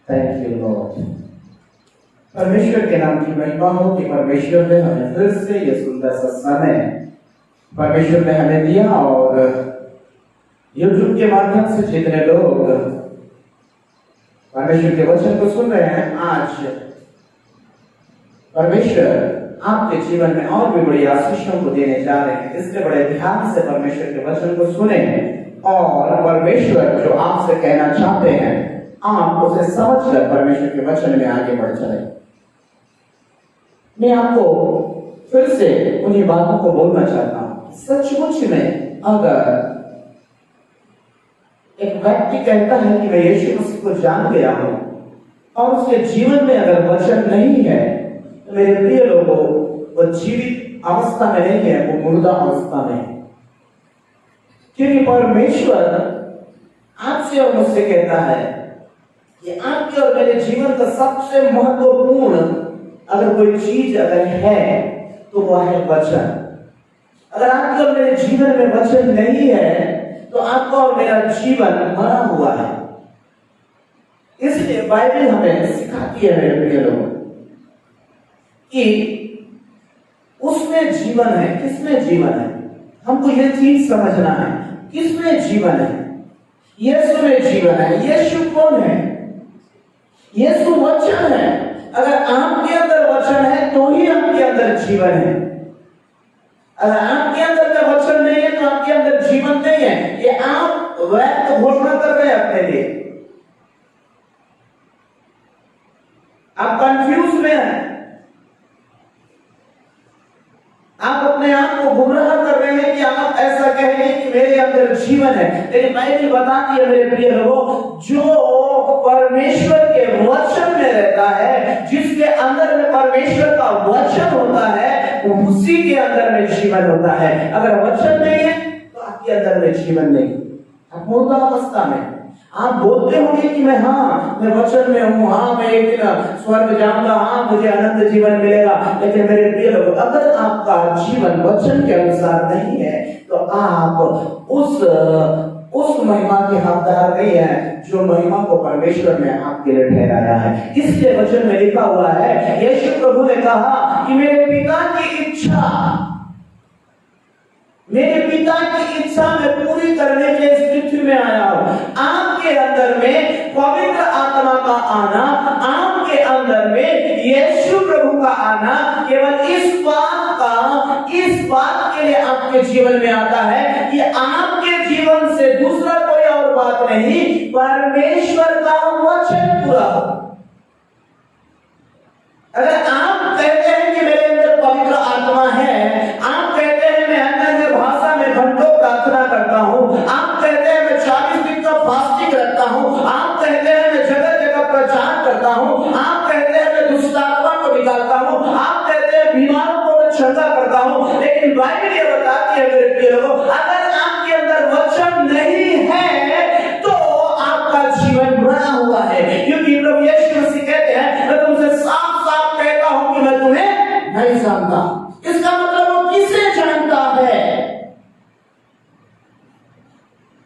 Thank you Lord. परमेश्वर के नाम की महिमा हो कि परमेश्वर ने हमें फिर से ये सुंदर सा समय परमेश्वर ने हमें दिया, और यूट्यूब के माध्यम से जितने लोग परमेश्वर के वचन को सुन रहे हैं, आज परमेश्वर आपके जीवन में और भी बड़ी आशीषों को देने जा रहे हैं। इसलिए बड़े ध्यान से परमेश्वर के वचन को सुने और परमेश्वर जो आपसे कहना चाहते हैं आप उसे समझकर परमेश्वर के वचन में आगे बढ़ चले। मैं आपको फिर से उन्हीं बातों को बोलना चाहता हूं। सचमुच में अगर एक व्यक्ति कहता है कि मैं यीशु मसीह को जान गया हूं और उसके जीवन में अगर वचन नहीं है, तो मेरे प्रिय लोगों, वो जीवित अवस्था में नहीं है, वो मुर्दा अवस्था में है। क्योंकि परमेश्वर आपसे और मुझसे कहता है कि आपके और मेरे जीवन का सबसे महत्वपूर्ण अगर कोई चीज अगर है तो वह है वचन। अगर आपके और मेरे जीवन में वचन नहीं है तो आपका और मेरा जीवन मरा हुआ है। इसलिए बाइबल हमें सिखाती है मेरे प्रिय लोगों कि उसमें जीवन है। किसमें जीवन है? हमको यह चीज समझना है, किसमें जीवन है? यीशु में जीवन है। यीशु कौन है? यीशु वचन है। अगर आपके अंदर वचन है तो ही आपके अंदर जीवन है। अगर आपके अंदर का वचन नहीं है तो आपके अंदर जीवन नहीं है। ये आप व्यर्थ घोषणा कर रहे हैं अपने लिए। आप कंफ्यूज में हैं, आप अपने आप को गुमराह कर रहे हैं कि आप ऐसा कहेंगे कि मेरे अंदर जीवन है। लेकिन बाइबल बताती है मेरे प्रिय लोगों, जो परमेश्वर के वचन में रहता है, जिसके अंदर में परमेश्वर का वचन होता है, उसी के अंदर में जीवन होता है। अगर वचन नहीं है तो आपके अंदर में जीवन नहीं। आप मुर्दा अवस्था में। आप बोलते होंगे कि मैं वचन में हूँ, मैं एक दिन स्वर्ग जाऊंगा, मुझे अनंत जीवन मिलेगा। लेकिन मेरे प्रिय लोगों, अगर आपका जीवन वचन के अनुसार नहीं है तो आप उस महिमा के हकदार नहीं है जो महिमा को परमेश्वर ने आपके लिए ठहराया है। इसलिए वचन में लिखा हुआ है, यीशु प्रभु ने कहा कि मेरे पिता की इच्छा मैं पूरी करने के लिए इस पृथ्वी में आया हूं। आपके अंदर में पवित्र आत्मा का आना, आपके अंदर में यीशु प्रभु का आना केवल इस बात के लिए आपके जीवन में आता है कि आपके जीवन से दूसरा कोई और बात नहीं, परमेश्वर का वचन पूरा हो। अगर आप कहते हैं कि मेरे अंदर पवित्र आत्मा है, आप कहते हैं मैं अन्य भाषा में घंटों प्रार्थना करता हूं, आप कहते हैं मैं 40 दिन का फास्टिंग रखता हूं, आप कहते हैं मैं जगह जगह प्रचार करता हूं, आप कहते हैं मैं दुष्ट आत्मा को निकालता हूं, आप कहते हैं बीमारों को मैं चंगा करता हूं, लेकिन बाइबल ये बताती है मेरे प्रिय लोगों, अगर आपके अंदर वचन नहीं है तो आपका जीवन मरा हुआ है। क्योंकि प्रभु यीशु मसीह कहते हैं, मैं तुमसे साफ साफ कहता हूं कि मैं तुम्हें नहीं जानता। इसका मतलब वो किसे जानता है?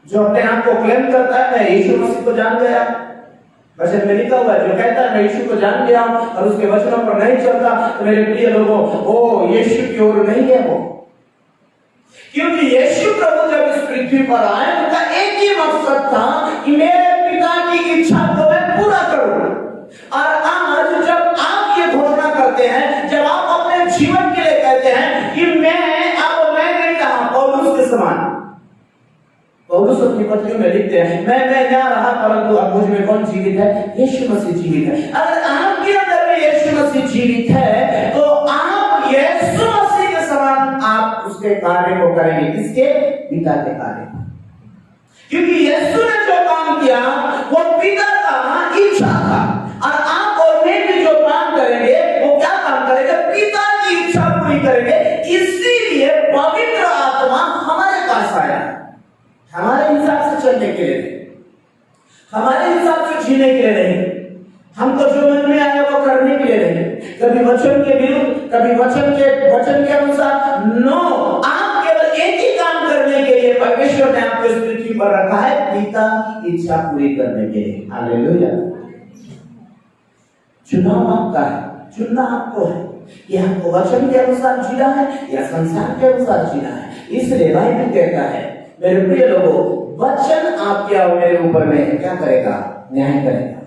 जो अपने आप को क्लेम करता है मैं यीशु मसीह को जान गया, वचन में लिखा हुआ है, जो कहता है मैं यीशु को जान गया हूं और उसके वचनों पर नहीं चलता, तो मेरे प्रिय लोगों, वो यीशु की ओर नहीं है वो। क्योंकि यीशु प्रभु जब इस पृथ्वी पर आए, उनका एक ही मकसद था कि मेरे पिता की इच्छा को मैं पूरा करूं। और आज जब आप ये घोषणा करते हैं, जब आप अपने जीवन के लिए कहते हैं कि मैं नहीं रहा पौलुस के समान, पौलुस अपनी पत्रियों में लिखते हैं, मैं क्या रहा परंतु अब मुझ में कौन जीवित है? यीशु मसीह जीवित है। अगर आपके अंदर में यीशु मसीह जीवित है तो आप यीशु मसीह के समान आप उसके कार्य को करेंगे। किसके? पिता के कार्य। क्योंकि यीशु ने जो काम किया वो पिता का इच्छा था, और आप और मैं भी जो काम करेंगे वो क्या काम करेंगे? पिता की इच्छा पूरी करेंगे। इसीलिए पवित्र आत्मा हमारे पास आया, हमारे हिसाब से चलने के लिए नहीं, हमारे हिसाब से जीने के लिए नहीं, हमको जो मन में आया वो करने के लिए नहीं, कभी वचन के विरुद्ध, कभी वचन के अनुसार। नो, आप केवल एक ही काम करने के लिए परमेश्वर ने आपको इस पृथ्वी पर रखा है, पिता की इच्छा पूरी करने के लिए। हालेलुया। चुनाव आपका है, चुनना आपको है कि हमको वचन के अनुसार जीना है या संसार के अनुसार जीना है। इसलिए बाइबल कहता है मेरे प्रिय लोगों, वचन आपके और मेरे ऊपर में क्या करेगा? न्याय करेगा।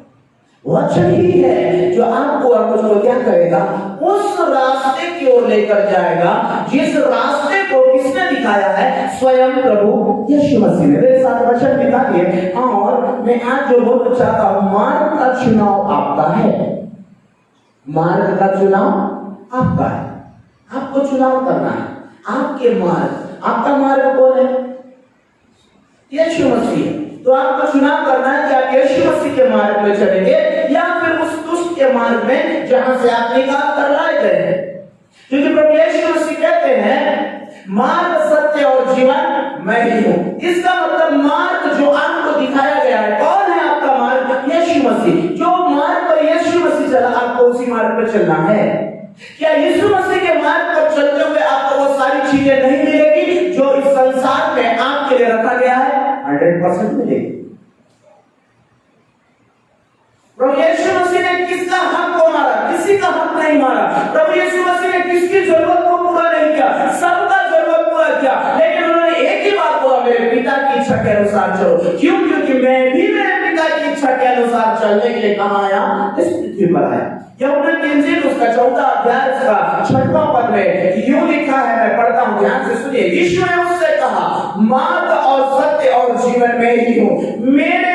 वचन ही है जो आपको और मुझको क्या करेगा? उस रास्ते की ओर लेकर जाएगा जिस रास्ते को किसने दिखाया है? स्वयं प्रभु यीशु मसीह ने। मेरे साथ वचन निकालिए और मैं आज जो बोलना चाहता हूं, मार्ग का चुनाव आपका है। मार्ग का चुनाव आपका है, आपको चुनाव करना है। आपके मार्ग, आपका मार्ग कौन है? यीशु मसीह। तो आपको चुनाव करना है कि आप यीशु मसीह के मार्ग में चलेंगे या फिर उस दुष्ट के मार्ग में जहां से आप निकाल कर लाए गए हैं। क्योंकि प्रभु यीशु मसीह कहते हैं मार्ग, सत्य और जीवन मैं ही हूं। इसका मतलब मार्ग जो आपको दिखाया गया है, कौन है आपका मार्ग? यीशु मसीह। जो मार्ग पर यीशु मसीह चला, आपको उसी मार्ग पर चलना है। क्या यीशु मसीह के मार्ग पर चलते हुए आपको वो सारी चीजें नहीं मिलेगी जो इस संसार में आपके लिए रखा गया है? 100% मिलेगी। प्रभु यीशु मसीह ने किसका हक को मारा? किसी का हक नहीं मारा। प्रभु यीशु मसीह ने किसकी जरूरत को पूरा नहीं किया, सबका जरूरत पूरा किया। लेकिन उन्होंने एक ही बात बोला, मेरे पिता की इच्छा के अनुसार चलो। क्यों? क्योंकि मैं भी मेरे पिता की इच्छा के अनुसार चलने के लिए कहां आया? इस पृथ्वी पर आया। यूहन्ना की इंजील उसका 14 अध्याय उसका 6वां पद में यूं लिखा है, मैं पढ़ता हूं, ध्यान से सुनिए। यीशु ने उससे कहा, मार्ग और सत्य और जीवन मैं ही हूं। मेरे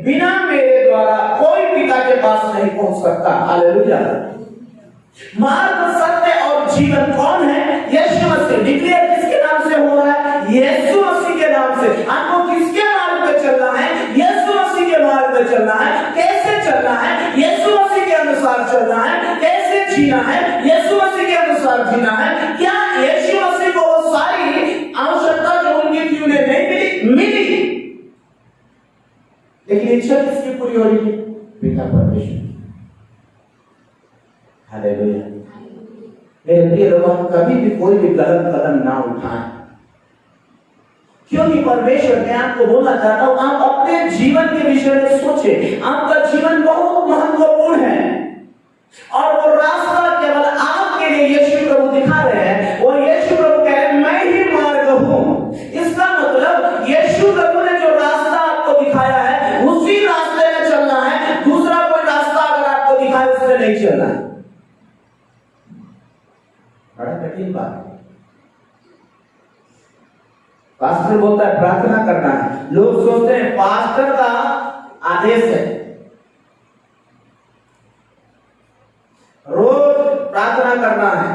बिना मेरे द्वारा कोई पिता के पास नहीं पहुंच सकता। हालेलुया। मार्ग, सत्य और जीवन कौन है? यीशु मसीह। डिक्लेयर किसके नाम से हो रहा है? यीशु मसीह के नाम से। आपको किसके मार्ग पे चलना है? यीशु मसीह के मार्ग पे चलना है। कैसे चलना है? यीशु मसीह के अनुसार चलना है। कैसे जीना है? यीशु मसीह के अनुसार जीना है। क्या यीशु मसीह को वो सारी आवश्यकता जो उनकी थी उन्हें नहीं मिली? मिली। लेकिन इच्छा किसकी पूरी हो रही है? पिता परमेश्वर। हालेलुया। मेरे प्रिय लोगों, हम कभी भी कोई भी गलत कदम ना उठाएं, क्योंकि परमेश्वर, मैं आपको बोलना चाहता हूं, आप अपने जीवन के विषय में सोचें। आपका जीवन बहुत महत्वपूर्ण है और वो रास्ता केवल आपके लिए यीशु प्रभु दिखा रहे हैं। और यीशु प्रभु कह रहे हैं मैं ही मार्ग हूं। इसका मतलब यीशु प्रभु ने जो रास्ता आपको दिखाया है उसी रास्ते में चलना है। दूसरा कोई रास्ता अगर आपको दिखाए उसमें नहीं चलना है। बड़ा कठिन बात है। पास्टर बोलता है प्रार्थना करना है, लोग सोचते हैं पास्टर का आदेश है, रोज प्रार्थना करना है,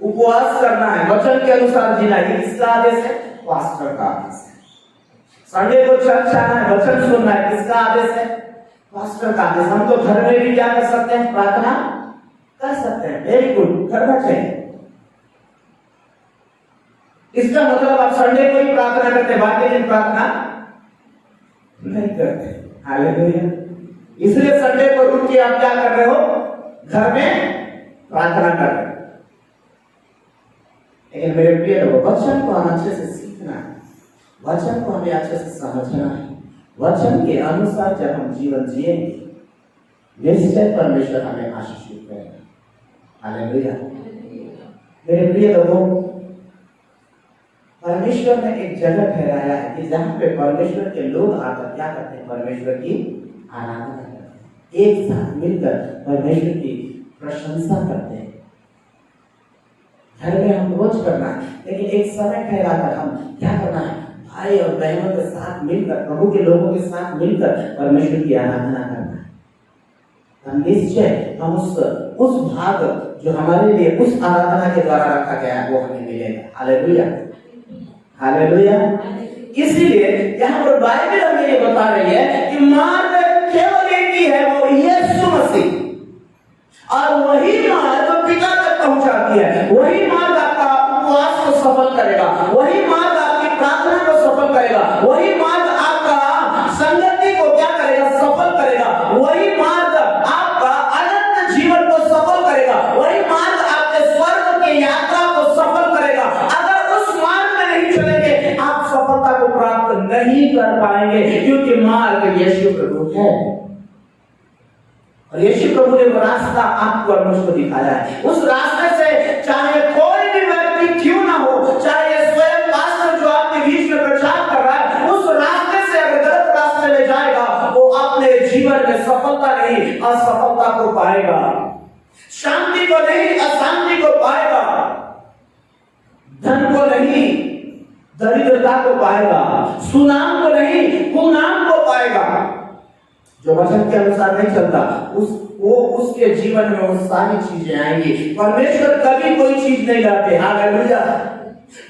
उपवास करना है, वचन के अनुसार जीना है। किसका आदेश है? पास्टर का आदेश है। संडे को चर्च आना है, वचन सुनना है। किसका आदेश है? पास्टर का आदेश। हम तो घर में भी क्या कर सकते हैं? प्रार्थना कर सकते हैं। वेरी गुड, करना चाहिए। इसका मतलब आप संडे को ही प्रार्थना करते, बाकी दिन प्रार्थना नहीं करते। हालेलुया। इसलिए संडे को उठ के आप क्या कर रहे हो? घर में प्रार्थना कर रहे हो। लेकिन मेरे प्रिय लोगों, वचन को हम अच्छे से सीखना है, वचन को हमें अच्छे से समझना है। वचन के अनुसार जब हम जीवन जिएंगे निश्चय परमेश्वर हमें आशीषित करेगा। हालेलुया। मेरे प्रिय लोगों, परमेश्वर ने एक जगह ठहराया है कि जहां पे परमेश्वर के लोग आकर क्या करते हैं? परमेश्वर की आराधना करते हैं, एक साथ मिलकर परमेश्वर की प्रशंसा करते हैं। घर में हम रोज करना है, लेकिन एक समय ठहराकर हम क्या करना है? भाई और बहनों के साथ मिलकर, प्रभु के लोगों के साथ मिलकर परमेश्वर की आराधना करना है। निश्चय हम उस भाग जो हमारे लिए उस आराधना के द्वारा रखा गया है वो हमें मिलेगा। हालेलुया। हालेलुया। इसीलिए यहाँ पर बाइबल हमें ये बता रही है कि मार्ग केवल एक ही है, वो यीशु मसीह। और वही मार्ग पिता तक पहुंचाती है। वही मार्ग आपका उपवास को सफल करेगा, वही मार्ग आपकी प्रार्थना को सफल करेगा, वही मार्ग आपका संगति को क्या करेगा? सफल करेगा। वही मार्ग आपका अनंत जीवन को सफल करेगा। वही मार्ग आपके स्वर्ग की यात्रा को सफल करेगा। अगर उस मार्ग में नहीं चलेंगे आप सफलता को प्राप्त नहीं कर पाएंगे, क्योंकि मार्ग यीशु प्रभु है। और यीशु प्रभु ने वो रास्ता आपको और मुझको दिखाया है। उस रास्ते से चाहे कोई भी व्यक्ति क्यों ना हो, चाहे स्वयं पास्टर जो आपके बीच में प्रचार कर रहा है, उस रास्ते से अगर गलत रास्ते में जाएगा, वो अपने जीवन में सफलता नहीं असफलता को पाएगा, शांति को नहीं अशांति को पाएगा, धन को नहीं दरिद्रता को पाएगा, सुनाम को नहीं कुनाम को पाएगा। जो वचन के अनुसार नहीं चलता उसके जीवन में वो सारी चीजें आएंगी। परमेश्वर कभी कोई चीज नहीं लाते। हालेलुया।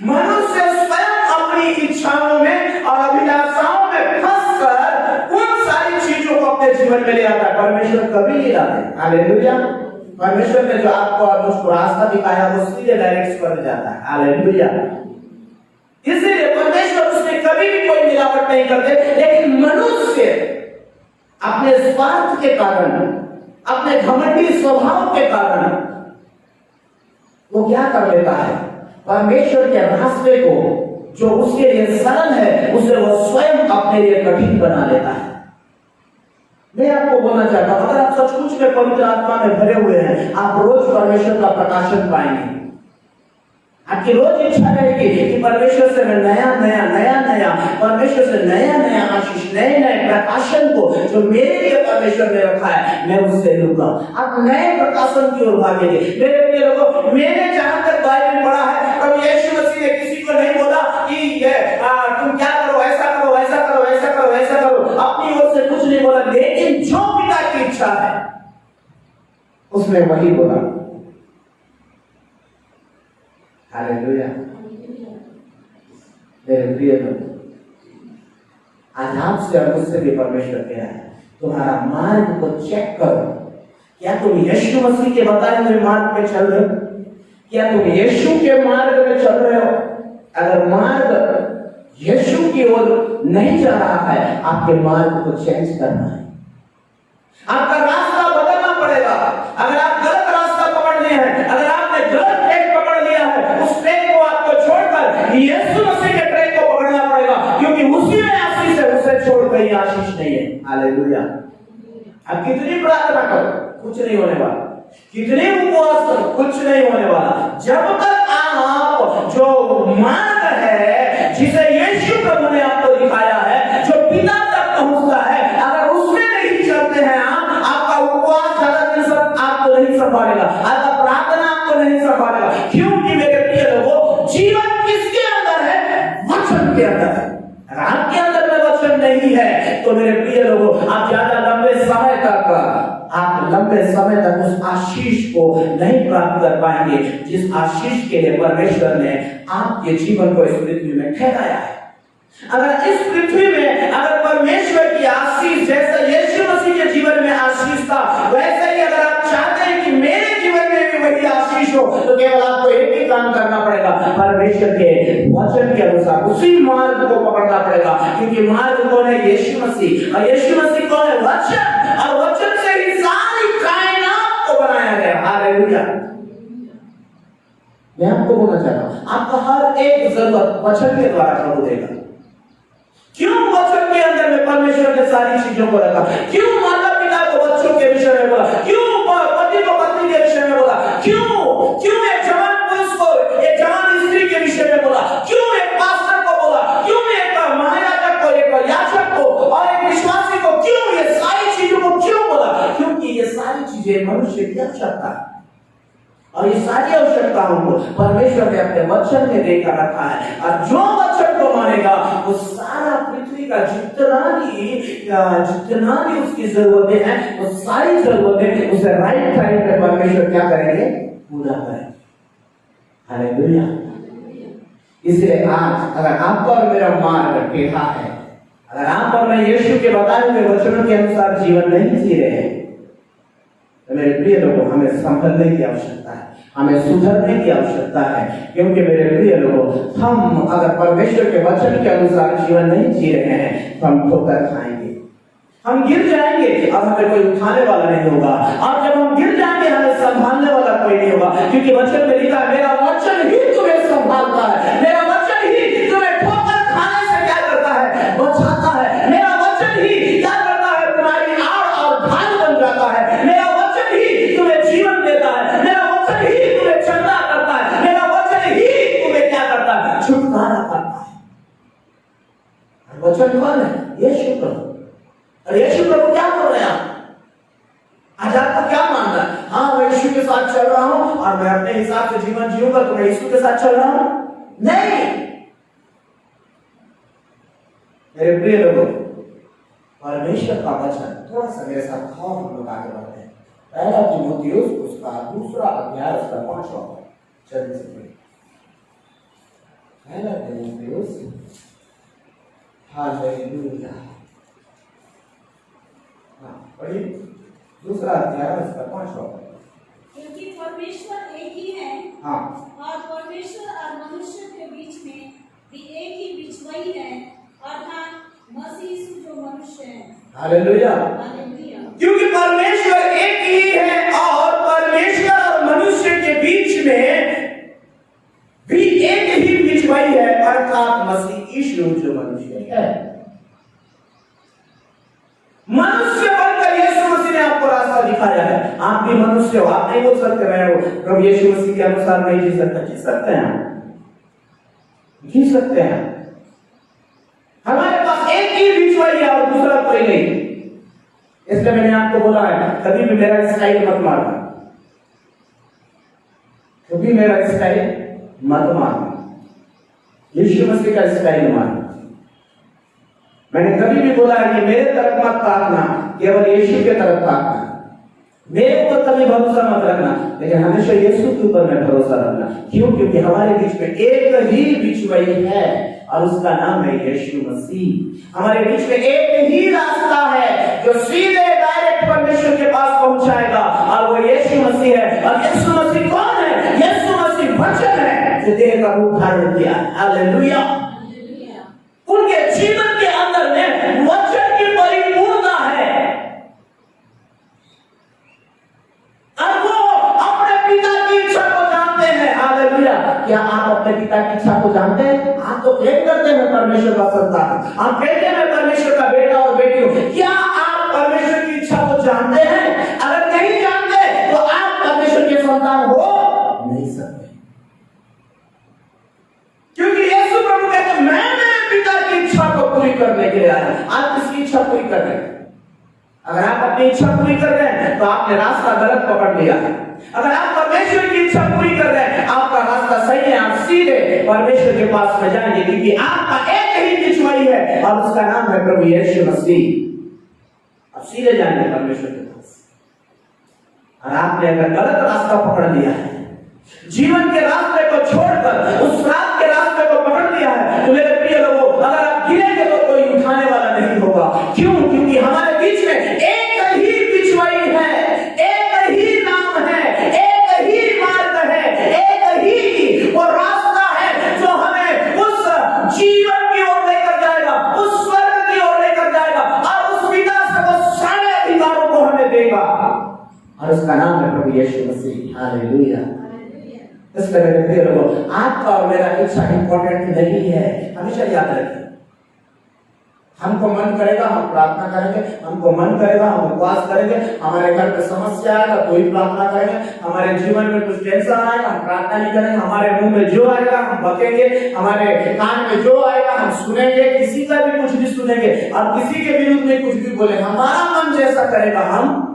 मनुष्य स्वयं अपनी इच्छाओं में और अभिलाषाओं में फंसकर उन सारी चीजों को अपने जीवन में ले आता है। परमेश्वर कभी नहीं लाते। हालेलुया। परमेश्वर ने जो आपको और मुझको रास्ता दिखाया वो सीधे डायरेक्ट कर जाता है। हालेलुया। इसलिए परमेश्वर उसमें कभी भी कोई मिलावट नहीं करते, लेकिन मनुष्य अपने स्वार्थ के कारण, अपने घमंडी स्वभाव के कारण वो क्या कर लेता है, परमेश्वर के रास्ते को जो उसके लिए सरल है उसे वो स्वयं अपने लिए कठिन बना लेता है। मैं आपको बोलना चाहता हूं, अगर आप सचमुच में पवित्र आत्मा में भरे हुए हैं, आप रोज परमेश्वर का प्रकाशन पाएंगे। आपकी रोज इच्छा रहेगी कि परमेश्वर से मैं नया परमेश्वर से नया आशीष, नए प्रकाशन को जो मेरे लिए परमेश्वर ने रखा है मैं उससे लूंगा। आप नए प्रकाशन की ओर भागेंगे। मेरे प्रिय लोगों, मैंने जहां तक बाइबल पढ़ा है, कभी यीशु मसीह ने किसी को नहीं बोला कि तुम क्या करो, ऐसा करो, ऐसा करो, ऐसा करो, ऐसा करो, अपनी ओर से कुछ नहीं बोला, लेकिन जो पिता की इच्छा है उसने वही बोला। हालेलुया। मेरे प्रिय लोग, आज आपसे और मुझसे भी परमेश्वर कह रहा है, तुम्हारा मार्ग को चेक करो। क्या तुम यीशु मसीह के बताए हुए मार्ग पे चल रहे हो? क्या तुम यीशु के मार्ग में चल रहे हो? अगर मार्ग यीशु की ओर नहीं जा रहा है, आपके मार्ग को चेंज करना है, आपका रास्ता बदलना पड़ेगा। अगर आप गलत रास्ता पकड़ लिए हैं, अगर आपने गलत ट्रैक पकड़ लिया है, उस ट्रैक को आपको छोड़कर यीशु मसीह के ट्रैक को पकड़ना पड़ेगा, क्योंकि उसी में आशीष है, उसे छोड़ कहीं आशीष नहीं है। हालेलुया। अब कितनी प्रार्थना करो, कुछ नहीं होने वाला। कितने उपवास करो, कुछ नहीं होने वाला। जब तक आप जो मार्ग है जिसे यीशु प्रभु ने आपको दिखाया है, जो पिता तक पहुंचता है, अगर उसमें नहीं चलते हैं आप, आपका उपवास ज्यादा दिन सब आपको नहीं संभालेगा, आपका प्रार्थना आपको नहीं संभालेगा। क्योंकि मेरे प्रिय लोगों, जीवन किसके अंदर है? वचन के अंदर है। अगर आपके अंदर में वचन नहीं है तो मेरे प्रिय लोगों, आप ज्यादा लंबे समय तक उस आशीष को नहीं प्राप्त कर पाएंगे जिस आशीष के लिए परमेश्वर ने आपके जीवन को इस पृथ्वी में ठहराया है। अगर इस पृथ्वी में अगर परमेश्वर की आशीष जैसा यीशु मसीह के जीवन में आशीष था, वैसे ही अगर आप चाहते हैं कि मेरे जीवन में भी वही आशीष हो, तो केवल आपको एक ही काम करना पड़ेगा, परमेश्वर के वचन के अनुसार उसी मार्ग को पकड़ना पड़ेगा। क्योंकि मार्ग कौन है? यीशु मसीह। और यीशु मसीह कौन है? वचन। और वचन से ही सारी कायनात को बनाया गया। हालेलुया। मैं आपको बोलना चाहता हूं, आपका हर एक जरूरत वचन के द्वारा प्रभु देगा। क्यों वचन के अंदर में परमेश्वर ने सारी चीजों को रखा? क्यों माता पिता को बच्चों के विषय में बोला? क्यों पति को पत्नी के विषय में बोला? क्यों एक जवान पुरुष को एक जवान स्त्री के विषय में बोला? क्यों एक पास्टर को बोला? क्यों एक महायाजक को, एक याजक को और एक विश्वासी को? क्यों ये सारी चीजों को क्यों बोला? क्योंकि ये सारी चीजें मनुष्य की आवश्यकता है, और ये सारी आवश्यकताओं को परमेश्वर ने अपने वचन में देकर रखा है। और जो वचन को मानेगा वो सारा पृथ्वी का जितना भी उसकी जरूरतें हैं, वो सारी जरूरतें उसे राइट टाइम पे परमेश्वर क्या करेंगे? पूरा करेंगे। हालेलुया। इसलिए आज अगर आपका और मेरा मार्ग टेढ़ा है, अगर आप और मैं यीशु के बताए हुए वचनों के अनुसार जीवन नहीं जी रहे हैं, तो मेरे प्रिय लोगों, हमें संभलने की आवश्यकता है, हमें सुधरने की आवश्यकता है। क्योंकि मेरे प्रिय लोगों, हम अगर परमेश्वर के वचन के अनुसार जीवन नहीं जी रहे हैं तो हम ठोकर खाएंगे, हम गिर जाएंगे और हमें कोई उठाने वाला नहीं होगा। और जब हम गिर जाएंगे हमें संभालने वाला कोई नहीं होगा। क्योंकि वचन में लिखा है, मेरा वचन ही तुम्हें संभालता है, मेरा वचन ही तुम्हें ठोकर खाने से क्या करता है? बचाता है। मेरा वचन ही क्या करता है? तुम्हारी आड़ और ढाल बन जाता है। मेरा वचन कौन है? यीशु प्रभु। और यीशु प्रभु क्या कर रहे हैं आप? आज आपको क्या मानना है? हाँ, मैं यीशु के साथ चल रहा हूं और मैं अपने हिसाब से जीवन जीऊंगा तो मैं यीशु के साथ चल रहा हूं? नहीं। मेरे प्रिय लोगों, परमेश्वर का वचन थोड़ा सा मेरे साथ खाओ, हम लोग आगे बढ़ते हैं। पहला तीमुथियुस उसका 2 अध्याय उसका 5वां पद, जल्दी से पढ़िए। पहला तीमुथियुस, हालेलुया, हाँ पढ़िए, 2 अध्याय उसका 5वां पद। क्योंकि परमेश्वर एक ही है, हाँ, और परमेश्वर और मनुष्य के बीच में भी एक ही बिचवई है, अर्थात मसीह यीशु जो मनुष्य है। हालेलुया। हालेलुया। क्योंकि परमेश्वर एक ही है और परमेश्वर और मनुष्य के बीच में भी एक ही बिचवाई है, अर्थात मसीह यीशु जो मनुष्य है। मनुष्य बनकर यीशु मसीह ने आपको रास्ता दिखाया है। आप भी मनुष्य हो, आप नहीं बोल सकते मैं प्रभु यीशु मसीह के अनुसार नहीं जी सकता। जी सकते हैं, जी सकते हैं। हमारे पास एक ही बिचवाई है और दूसरा कोई नहीं। इसलिए मैंने आपको बोला है, कभी भी मेरा स्टाइल मत मारना, कभी मेरा स्टाइल मत मारना, यीशु मसीह का स्टाइल मारना। मैंने कभी भी बोला है कि मेरे तरफ मत ताकना, केवल यीशु के तरफ ताकना। मेरे ऊपर कभी भरोसा मत रखना, लेकिन हमेशा यीशु के ऊपर में भरोसा रखना। क्यों? क्योंकि हमारे बीच में एक ही बिचवाई है और उसका नाम है यीशु मसीह। हमारे बीच में एक ही रास्ता है जो सीधे डायरेक्ट परमेश्वर के पास पहुंचाएगा, और वो यीशु मसीह है। और यीशु मसीह कौन है? यीशु मसीह वचन है जो देह का रूप धारण किया। हालेलुया। उनके जीवन के अंदर में वचन की परिपूर्णता है, और वो अपने पिता की इच्छा को जानते हैं। हालेलुया। क्या आप अपने पिता की इच्छा को जानते हैं? आप तो क्लेम करते हैं परमेश्वर का संतान, आप कहते हैं परमेश्वर का बेटा और बेटी हो। क्या आप परमेश्वर की इच्छा को जानते हैं? अगर नहीं जानते तो आप परमेश्वर के संतान हो नहीं सकते, क्योंकि यीशु प्रभु कहते हैं मैं पिता की इच्छा को पूरी करने के लिए आया। आप किसकी इच्छा पूरी कर रहे हैं? अगर आप अपनी इच्छा पूरी कर रहे हैं तो आपने रास्ता गलत पकड़ लिया है। अगर आप परमेश्वर की इच्छा पूरी कर रहे हैं, आपका रास्ता सही है, आप सीधे परमेश्वर के पास में जाएंगे, क्योंकि आपका एक ही बिचवाई है और उसका नाम है प्रभु यीशु मसीह। आप सीधे जाएंगे परमेश्वर के पास। और आपने अगर गलत रास्ता पकड़ लिया है, जीवन के रास्ते को छोड़कर उस रात के रास्ते को पकड़ लिया है, तो मेरे प्रिय लोगों, अगर आप गिरेंगे तो कोई उठाने वाला नहीं होगा। क्यों? क्योंकि हमारे बीच में एक ही बिचवाई है, एक ही नाम है, एक ही मार्ग है, एक ही वो रास्ता है जो हमें उस जीवन की ओर लेकर जाएगा, उस स्वर्ग की ओर लेकर जाएगा, और उस पिता से वो सारे अधिकारों को हमें देगा, और उसका नाम है प्रभु यीशु मसीह। हालेलुया। इसलिए मेरे प्रिय लोगों, आपका और मेरा इच्छा इंपॉर्टेंट नहीं है, हमेशा याद रखिए। हमको मन करेगा हम प्रार्थना करेंगे, हमको मन करेगा हम उपवास करेंगे, हमारे घर पे समस्या आएगा तो ही प्रार्थना करेंगे, हमारे जीवन में कुछ टेंशन आएगा हम प्रार्थना नहीं करेंगे, हमारे मुंह में जो आएगा हम बकेंगे, हमारे कान में जो आएगा हम सुनेंगे, किसी का भी कुछ भी सुनेंगे और किसी के विरुद्ध में कुछ भी बोलेंगे। हमारा मन जैसा करेगा हम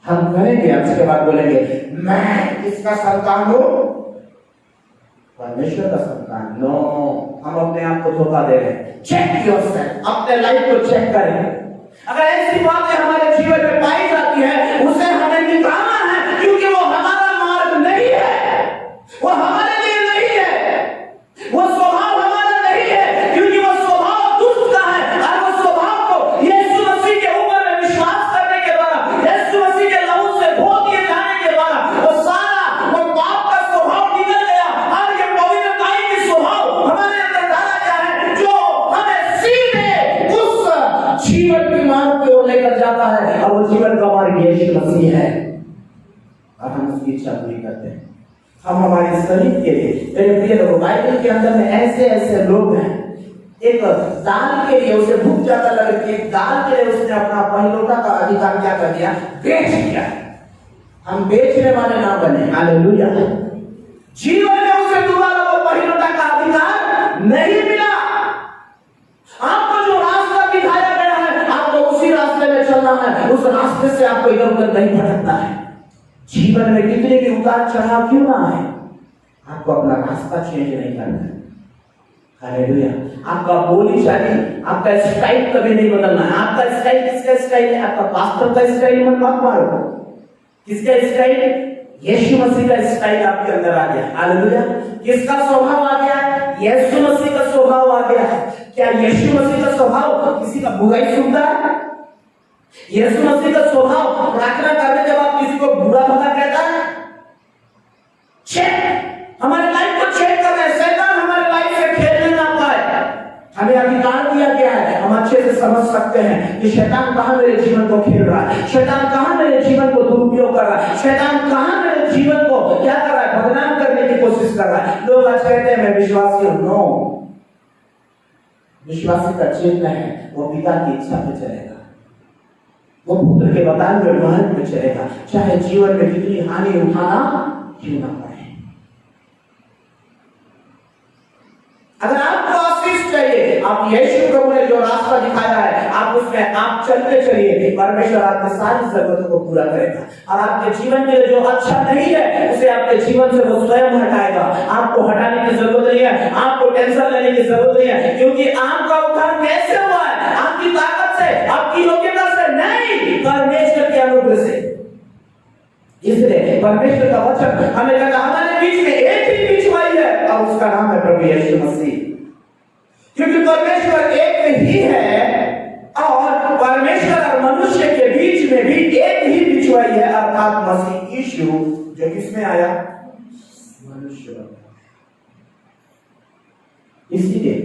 करेंगे। उसके बाद बोलेंगे मैं किसका संतान हूं? परमेश्वर का संतान। नो, हम अपने आप को धोखा दे रहे हैं। चेक योरसेल्फ, अपने लाइफ को चेक करें। अगर ऐसी बातें हमारे जीवन में पाई जाती है, उसे हमें निकालना है, क्योंकि वो हमारा मार्ग नहीं है, वो हमारे लिए नहीं है, वो स्वभाव हमारा नहीं है, क्योंकि वो स्वभाव दुष्ट का है। और वो स्वभाव को यीशु मसीह के ऊपर में विश्वास करने के द्वारा, यीशु मसीह के लहू से धो दिए जाने के द्वारा वो सारा वो पाप का स्वभाव निकल गया, और ये पवित्रताई की स्वभाव हमारे अंदर डाला गया है, जो हमें सीधे उस जीवन की मार्ग की ओर लेकर जाता है। और वो जीवन का मार्ग यीशु मसीह है, और हम उसकी इच्छा पूरी करते हैं। हम हमारे शरीर के लिए, मेरे प्रिय लोगों, बाइबल के अंदर में ऐसे ऐसे लोग हैं, एक दाल के लिए उसे भूख ज्यादा लग रही थी, दाल के लिए उसने अपना पहिलौठा का अधिकार क्या कर दिया? बेच दिया। हम बेचने वाले ना बने। हालेलुया। जीवन में उसे दोबारा वो पहिलौठा का अधिकार नहीं मिला। आपको जो रास्ता दिखाया गया है आपको उसी रास्ते में चलना है, उस रास्ते से आपको इधर उधर नहीं भटकना है। जीवन में कितने भी उतार चढ़ाव क्यों ना आए, आपको अपना रास्ता चेंज नहीं करना है। हालेलुया। आपका बोली चाली, आपका स्टाइल कभी नहीं बदलना है। आपका स्टाइल किसका स्टाइल है? आपका पास्टर का स्टाइल मत मारो। किसका स्टाइल? यीशु मसीह का स्टाइल आपके अंदर आ गया। हालेलुया। किसका स्वभाव आ गया? यीशु मसीह का स्वभाव आ गया है। क्या यीशु मसीह का स्वभाव किसी का बुराई सुनता है? यीशु मसीह का स्वभाव प्रार्थना करने जब आप किसी को बुरा भला कहता है? चेक हमारे लाइफ को चेक करना है। शैतान हमारे लाइफ से खेलने ना पाए। हमें अधिकार दिया गया है, हम अच्छे से समझ सकते हैं कि शैतान कहां मेरे जीवन को खेल रहा है, शैतान कहां मेरे जीवन को दुरुपयोग कर रहा है, शैतान कहां मेरे जीवन को क्या कर रहा है, बदनाम करने की कोशिश कर रहा है। लोग आज कहते हैं मैं विश्वासी हूं। नो, विश्वासी का चिन्ह है वो पिता की इच्छा पे चलेगा, वो पुत्र के बताए हुए मार्ग पे चलेगा, चाहे जीवन में कितनी हानि उठाना क्यों ना पड़े। अगर आपको आशीष चाहिए, आप यीशु प्रभु ने जो रास्ता दिखाया है आप उसमें आप चलते चलिए, परमेश्वर आपकी सारी जरूरतों को पूरा करेगा। और आपके जीवन में जो अच्छा नहीं है उसे आपके जीवन से वो स्वयं हटाएगा। आपको हटाने की जरूरत नहीं है, आपको टेंशन लेने की जरूरत नहीं है, क्योंकि आपका उद्धार कैसे हुआ है? आपकी ताकत से, आपकी योग्यता से नहीं, परमेश्वर के अनुग्रह से। इसलिए परमेश्वर का वचन हमें कहता हमारे बीच में एक ही पिछवाई है और उसका नाम है प्रभु यीशु मसीह। क्योंकि परमेश्वर एक ही है और परमेश्वर और मनुष्य के बीच में भी एक ही पिछवाई है, अर्थात मसीह यीशु, जो किसमें आया? मनुष्य बना। इसीलिए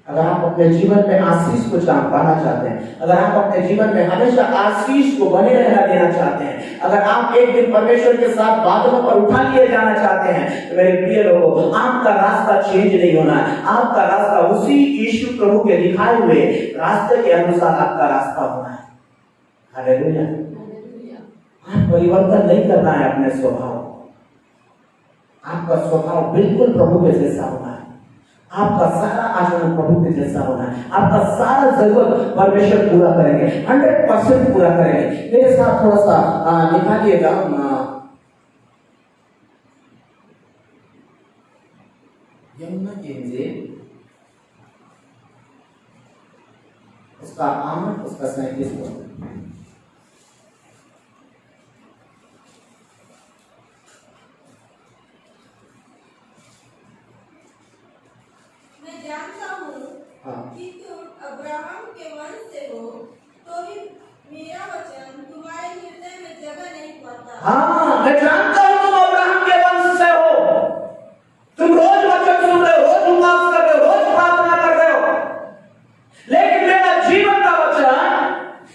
अगर आप अपने जीवन में आशीष को पाना चाहते हैं, अगर आप अपने जीवन में हमेशा आशीष को बने रहना देना चाहते हैं, अगर आप एक दिन परमेश्वर के साथ बादलों पर उठा लिए जाना चाहते हैं, तो मेरे प्रिय लोगों, आपका रास्ता चेंज नहीं होना है। आपका रास्ता उसी यीशु प्रभु के दिखाए हुए रास्ते के अनुसार आपका रास्ता होना है। हालेलुया। आप परिवर्तन नहीं करना है अपने स्वभाव, आपका स्वभाव बिल्कुल प्रभु के जैसा होना है। आपका सारा आचरण प्रभु के जैसा होना है। आपका सारा जरूरत परमेश्वर पूरा करेंगे, 100% पूरा करेंगे। मेरे साथ थोड़ा सा निकालिएगा यमुना के उसका 8 उसका 37 जानता हूँ कि तुम अब्राहम के वंश से हो, तो भी मेरा वचन तुम्हारे हृदय में जगह नहीं पाता। हाँ, मैं जानता हूँ तुम अब्राहम के वंश से हो, तुम रोज वचन सुन रहे हो, रोज उपवास कर रहे हो, रोज प्रार्थना कर रहे हो, लेकिन मेरा जीवन का वचन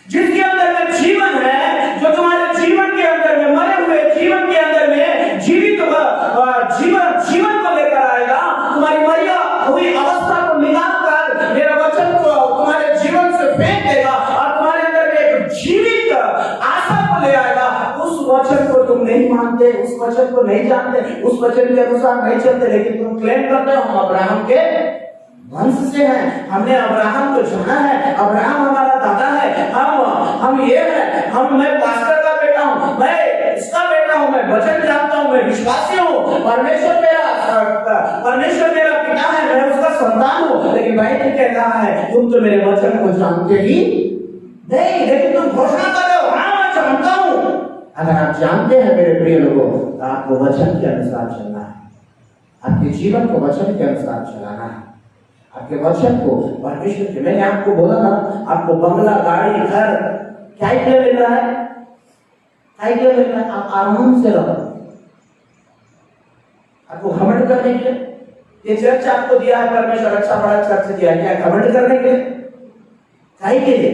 जिसके अंदर में जीवन है, जो तुम्हारे जीवन के अंदर में मरे हुए जीवन के अंदर में जीवित जीवन को लेकर आएगा, तुम्हारी मरिया हुई अवस्था को निकाल कर मेरा वचन को तुम्हारे जीवन से फेंक देगा और तुम्हारे अंदर में एक जीवित आशा को ले आएगा। उस वचन को तुम नहीं मानते, उस वचन को नहीं जानते, उस वचन के अनुसार नहीं चलते, लेकिन तुम क्लेम करते हो हम अब्राहम के वंश से हैं, हमने अब्राहम को जाना है, अब्राहम हमारा दादा है, हम ये है, मैं पास्टर का बेटा हूँ, मैं इसका बेटा हूँ, मैं वचन जानता हूँ, मैं विश्वासी हूँ, परमेश्वर मेरा पिता है, मैं उसका संतान हूँ। लेकिन बाइबल कह रहा है तुम तो मेरे वचन को जानते ही नहीं, लेकिन तुम घोषणा कर रहे हो हाँ मैं जानता हूँ। अगर आप जानते हैं मेरे प्रिय लोगों, तो आपको वचन के अनुसार चलना है, आपके जीवन को वचन के अनुसार चलाना है, आपके वचन को परमेश्वर के। मैंने आपको बोला ना, आपको बंगला, गाड़ी, घर क्या क्या मिल रहा है, क्या क्या मिल रहा है, आप आराम से रहो। आपको घमंड करने के लिए ये चर्च आपको दिया है परमेश्वर, अच्छा बड़ा चर्च दिया है, क्या घमंड करने के लिए? काहे के लिए?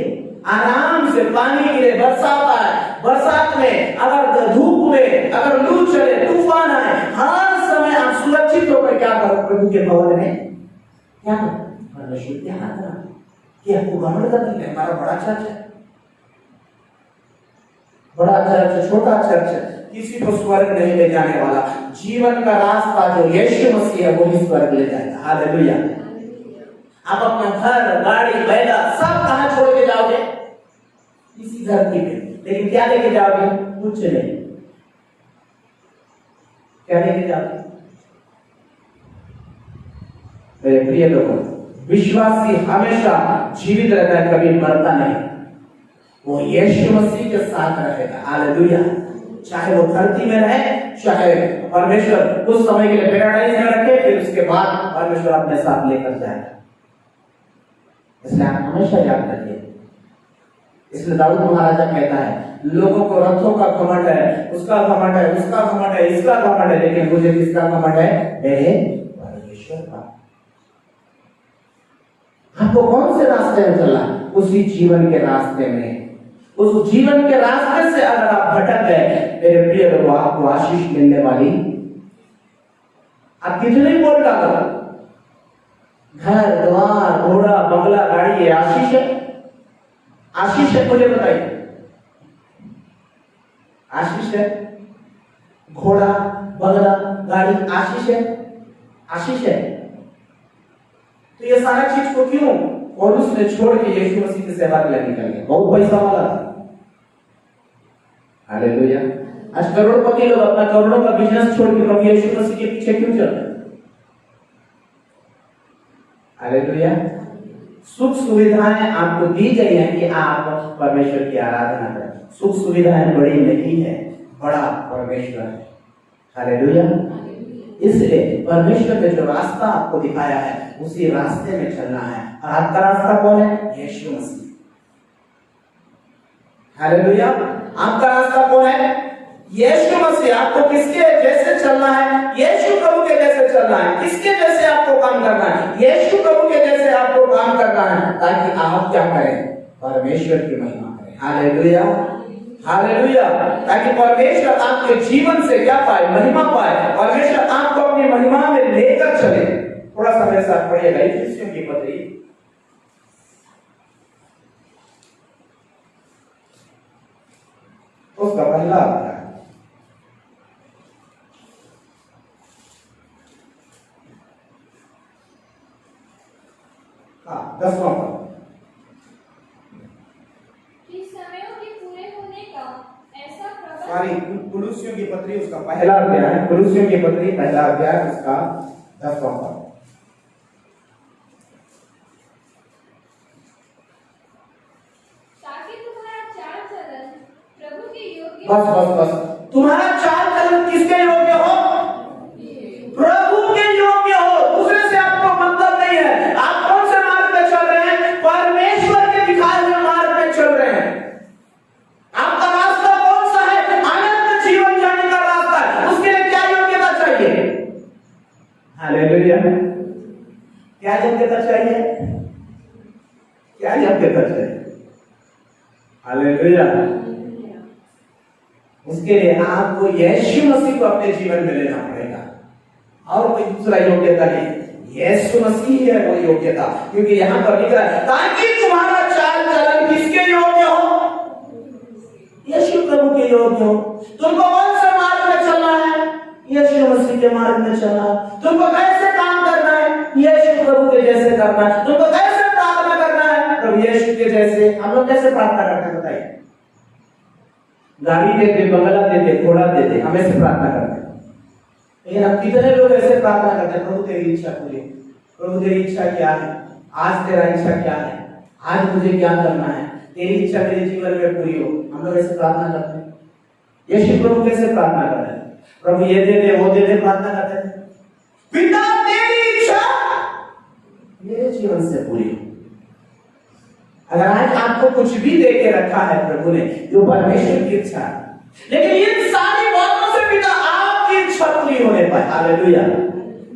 आराम से पानी गिरे, बरसात आए, बरसात में अगर धूप में अगर लू चले, तूफान आए, हर समय आप सुरक्षित होकर क्या करो? प्रभु के भवन में क्या करो? परमेश्वर के हाथ रखो कि आपको घमंड करने के लिए हमारा बड़ा चर्च है, बड़ा चर्च, छोटा चर्च किसी को स्वर्ग नहीं ले जाने वाला। जीवन का रास्ता जो यीशु मसीह है वही स्वर्ग ले जाएगा। हालेलुया। आप अपना घर, गाड़ी, बैला सब कहां छोड़ के जाओगे? इसी धरती पे। लेकिन क्या लेके जाओगे? कुछ नहीं। क्या लेके जाओगे? मेरे प्रिय लोगों, विश्वासी हमेशा जीवित रहता है, कभी मरता नहीं। वो यीशु मसीह के साथ रहेगा। हालेलुया। चाहे वो धरती में रहे, चाहे परमेश्वर कुछ समय के लिए पैराडाइज में रखे, फिर उसके बाद परमेश्वर अपने साथ लेकर जाएगा। इसलिए आप हमेशा याद रखिए। इसलिए दाऊद महाराजा कहता है, लोगों को रथों का घमंड है, उसका घमंड है, उसका घमंड है, इसका घमंड है, लेकिन मुझे किसका घमंड है? मेरे परमेश्वर का। आपको कौन से रास्ते में चलना? उसी जीवन के रास्ते में। उस जीवन के रास्ते से अगर आप भटक गए, मेरे प्रिय लोगों, आपको आशीष मिलने वाली। आप कितने बोल डालो, घर द्वार घोड़ा बंगला गाड़ी, ये आशीष है? आशीष है? मुझे बताइए, आशीष है? घोड़ा बंगला गाड़ी आशीष है? आशीष है? तो ये सारा चीज को क्यों पौलुस ने छोड़ के यीशु मसीह की सेवा के लिए निकल गया? बहुत पैसा वाला था। हालेलुया। आज करोड़पति लोग अपना करोड़ों का बिजनेस छोड़ के प्रभु यीशु मसीह के पीछे क्यों चल रहे? हालेलुया। सुख सुविधाएं आपको दी गई हैं कि आप परमेश्वर की आराधना करें। सुख सुविधाएं बड़ी नहीं है, बड़ा परमेश्वर है। हालेलुया। इसलिए परमेश्वर ने जो रास्ता आपको दिखाया है, उसी रास्ते में चलना है। और आपका रास्ता कौन है? यीशु मसीह। हालेलुया। आपका रास्ता कौन है? यीशु मसीह। आपको किसके जैसे चलना है? यीशु प्रभु के जैसे चलना है। किसके जैसे आपको काम करना है? यीशु प्रभु के जैसे आपको काम करना है, ताकि आप क्या करें? परमेश्वर की महिमा करें। हालेलुया। हालेलुया। ताकि परमेश्वर आपके जीवन से क्या पाए? महिमा पाए। परमेश्वर आपको अपनी महिमा में लेकर चले। थोड़ा सा मेरे साथ पढ़िएगा इफिसियों की पत्री, उसका पहला अध्याय। हाँ, 10वां पद। कुलुस्सियों की पत्री उसका पहला अध्याय है। कुलुस्सियों की पत्री पहला अध्याय उसका 10वां पद। ताकि तुम्हारा चाल चलन प्रभु के योग्य। बस बस बस। तुम्हारा चाल चलन किसके योग्य हो? प्रभु के योग्य हो। दूसरे से आपको मतलब नहीं है। आप कौन से मार्ग पे चल रहे हैं? परमेश्वर के दिखाए हुए मार्ग पे चल रहे हैं। आपका रास्ता कौन सा है? अनंत जीवन जाने का रास्ता है। उसके लिए क्या योग्यता चाहिए? हालेलुया। क्या योग्यता चाहिए? क्या योग्यता चाहिए? हालेलुया। उसके लिए आपको यीशु मसीह को अपने जीवन में लेना पड़ेगा, और कोई दूसरा योग्यता नहीं। यीशु मसीह है वो योग्यता, क्योंकि यहां पर लिखा है ताकि तुम्हारा चाल चलन किसके योग्य हो? यीशु प्रभु के योग्य हो। तुमको कौन से मार्ग में चलना है? यीशु मसीह के मार्ग में चलना है। तुमको कैसे काम करना है? यीशु प्रभु के जैसे करना है। तुमको कैसे प्रार्थना करना है? प्रभु यीशु के जैसे। हम लोग कैसे प्रार्थना करते हैं बताइए? गाड़ी देते, बंगला देते, घोड़ा देते, हम ऐसे प्रार्थना करते हैं। लेकिन अब कितने लोग ऐसे प्रार्थना करते हैं? प्रभु तेरी इच्छा पूरी। प्रभु तेरी इच्छा क्या है? आज तेरा इच्छा क्या है? आज मुझे क्या करना है? तेरी इच्छा मेरे जीवन में पूरी हो। हम लोग ऐसे प्रार्थना करते हैं। यीशु प्रभु कैसे प्रार्थना करते हैं? प्रभु ये दे दे, वो दे दे, प्रार्थना करते हैं। पिता तेरी इच्छा मेरे जीवन से पूरी हो। अगर आज आपको कुछ भी दे के रखा है प्रभु ने, जो परमेश्वर की इच्छा है, लेकिन इन सारी बातों से पिता आपकी इच्छा पूरी होने पाए। हालेलुया।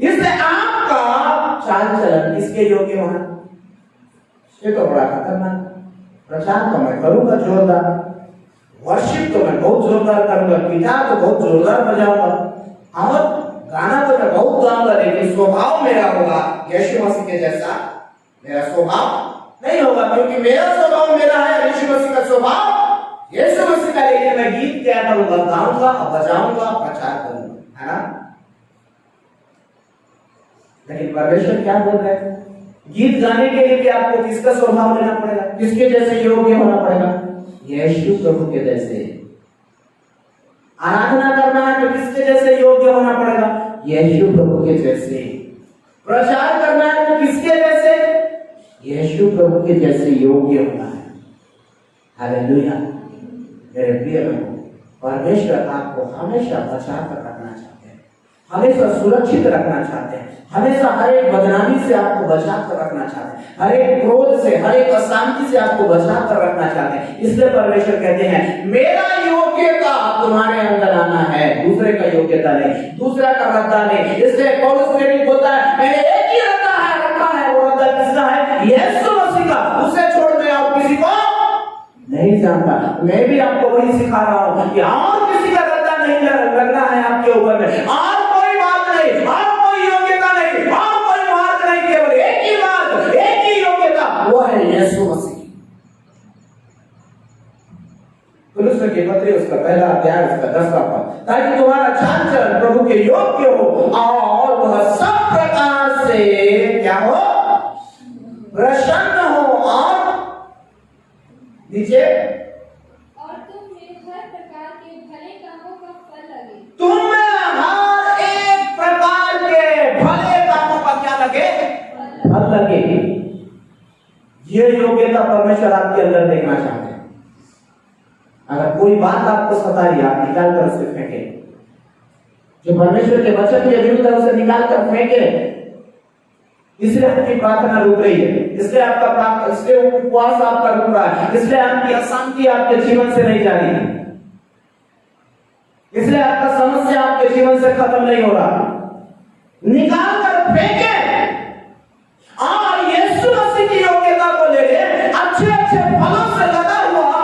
इसलिए आपका चाल चलन किसके योग्य होना? ये तो बड़ा खतरनाक। प्रचार तो मैं करूंगा जोरदार, वर्शिप तो मैं बहुत जोरदार करूंगा, गिटार तो बहुत जोरदार बजाऊंगा, और गाना तो मैं बहुत गाऊंगा, लेकिन स्वभाव मेरा होगा यीशु मसीह के जैसा मेरा स्वभाव नहीं होगा, क्योंकि मेरा स्वभाव मेरा है, यीशु मसीह का स्वभाव यीशु मसीह का। लेकिन मैं गीत क्या करूंगा? गाऊंगा, बजाऊंगा, प्रचार करूंगा, है ना? लेकिन परमेश्वर क्या बोल रहे हैं? गीत गाने के लिए भी आपको किसका स्वभाव लेना पड़ेगा? किसके जैसे योग्य होना पड़ेगा? यीशु प्रभु के जैसे। आराधना करना है तो किसके जैसे योग्य होना पड़ेगा? यीशु प्रभु के जैसे। प्रचार करना है तो किसके जैसे? यीशु प्रभु के जैसे योग्य होना है। हालेलुया। मेरे प्रिय लोगों, परमेश्वर आपको हमेशा बचा कर रखना चाहते हैं, हमेशा सुरक्षित रखना चाहते हैं, हमेशा हर एक बदनामी से आपको बचा कर रखना चाहते हैं, हर एक क्रोध से, हर एक अशांति से आपको बचा कर रखना चाहते हैं। इसलिए परमेश्वर कहते हैं मेरा योग्यता तुम्हारे अंदर आना है, दूसरे का योग्यता नहीं, दूसरा का रद्दा नहीं। इसलिए पौलुस प्रेरित बोलता है मैंने एक ही रद्दा रखा है, वो रद्दा किसका है? यीशु मसीह का। उसे छोड़ मैं और किसी को नहीं जानता। मैं भी आपको वही सिखा रहा हूं कि और किसी का रद्दा नहीं लगना है आपके ऊपर में, और कोई बात नहीं, और कोई योग्यता नहीं, और कोई मार्ग नहीं, केवल एक ही बात, एक ही योग्यता, वो है यीशु मसीह। पुरुष के पत्र उसका पहला अध्याय उसका 10वां पद, ताकि तुम्हारा चाल चलन प्रभु के योग्य हो और वह सब प्रकार से क्या हो? प्रसन्न हो। और नीचे और तुम में हर प्रकार के भले कामों का फल लगे। तुम हर एक प्रकार के भले कामों का क्या लगे? फल लगे। ये योग्यता परमेश्वर आपके अंदर देखना चाहते हैं। अगर कोई बात आपको सता रही है, आप निकाल कर उसे फेंके। जो परमेश्वर के वचन के विरुद्ध है उसे निकाल कर फेंके। इसलिए आपकी प्रार्थना रुक रही है, इसलिए आपका प्रार्थना, इसलिए उपवास आपका रुक रहा है, इसलिए आपकी अशांति आपके जीवन से नहीं जा रही है, इसलिए आपका समस्या आपके जीवन से खत्म नहीं हो रहा। निकाल कर फेंके और यीशु मसीह की योग्यता को ले ले, अच्छे अच्छे फलों से लगा हुआ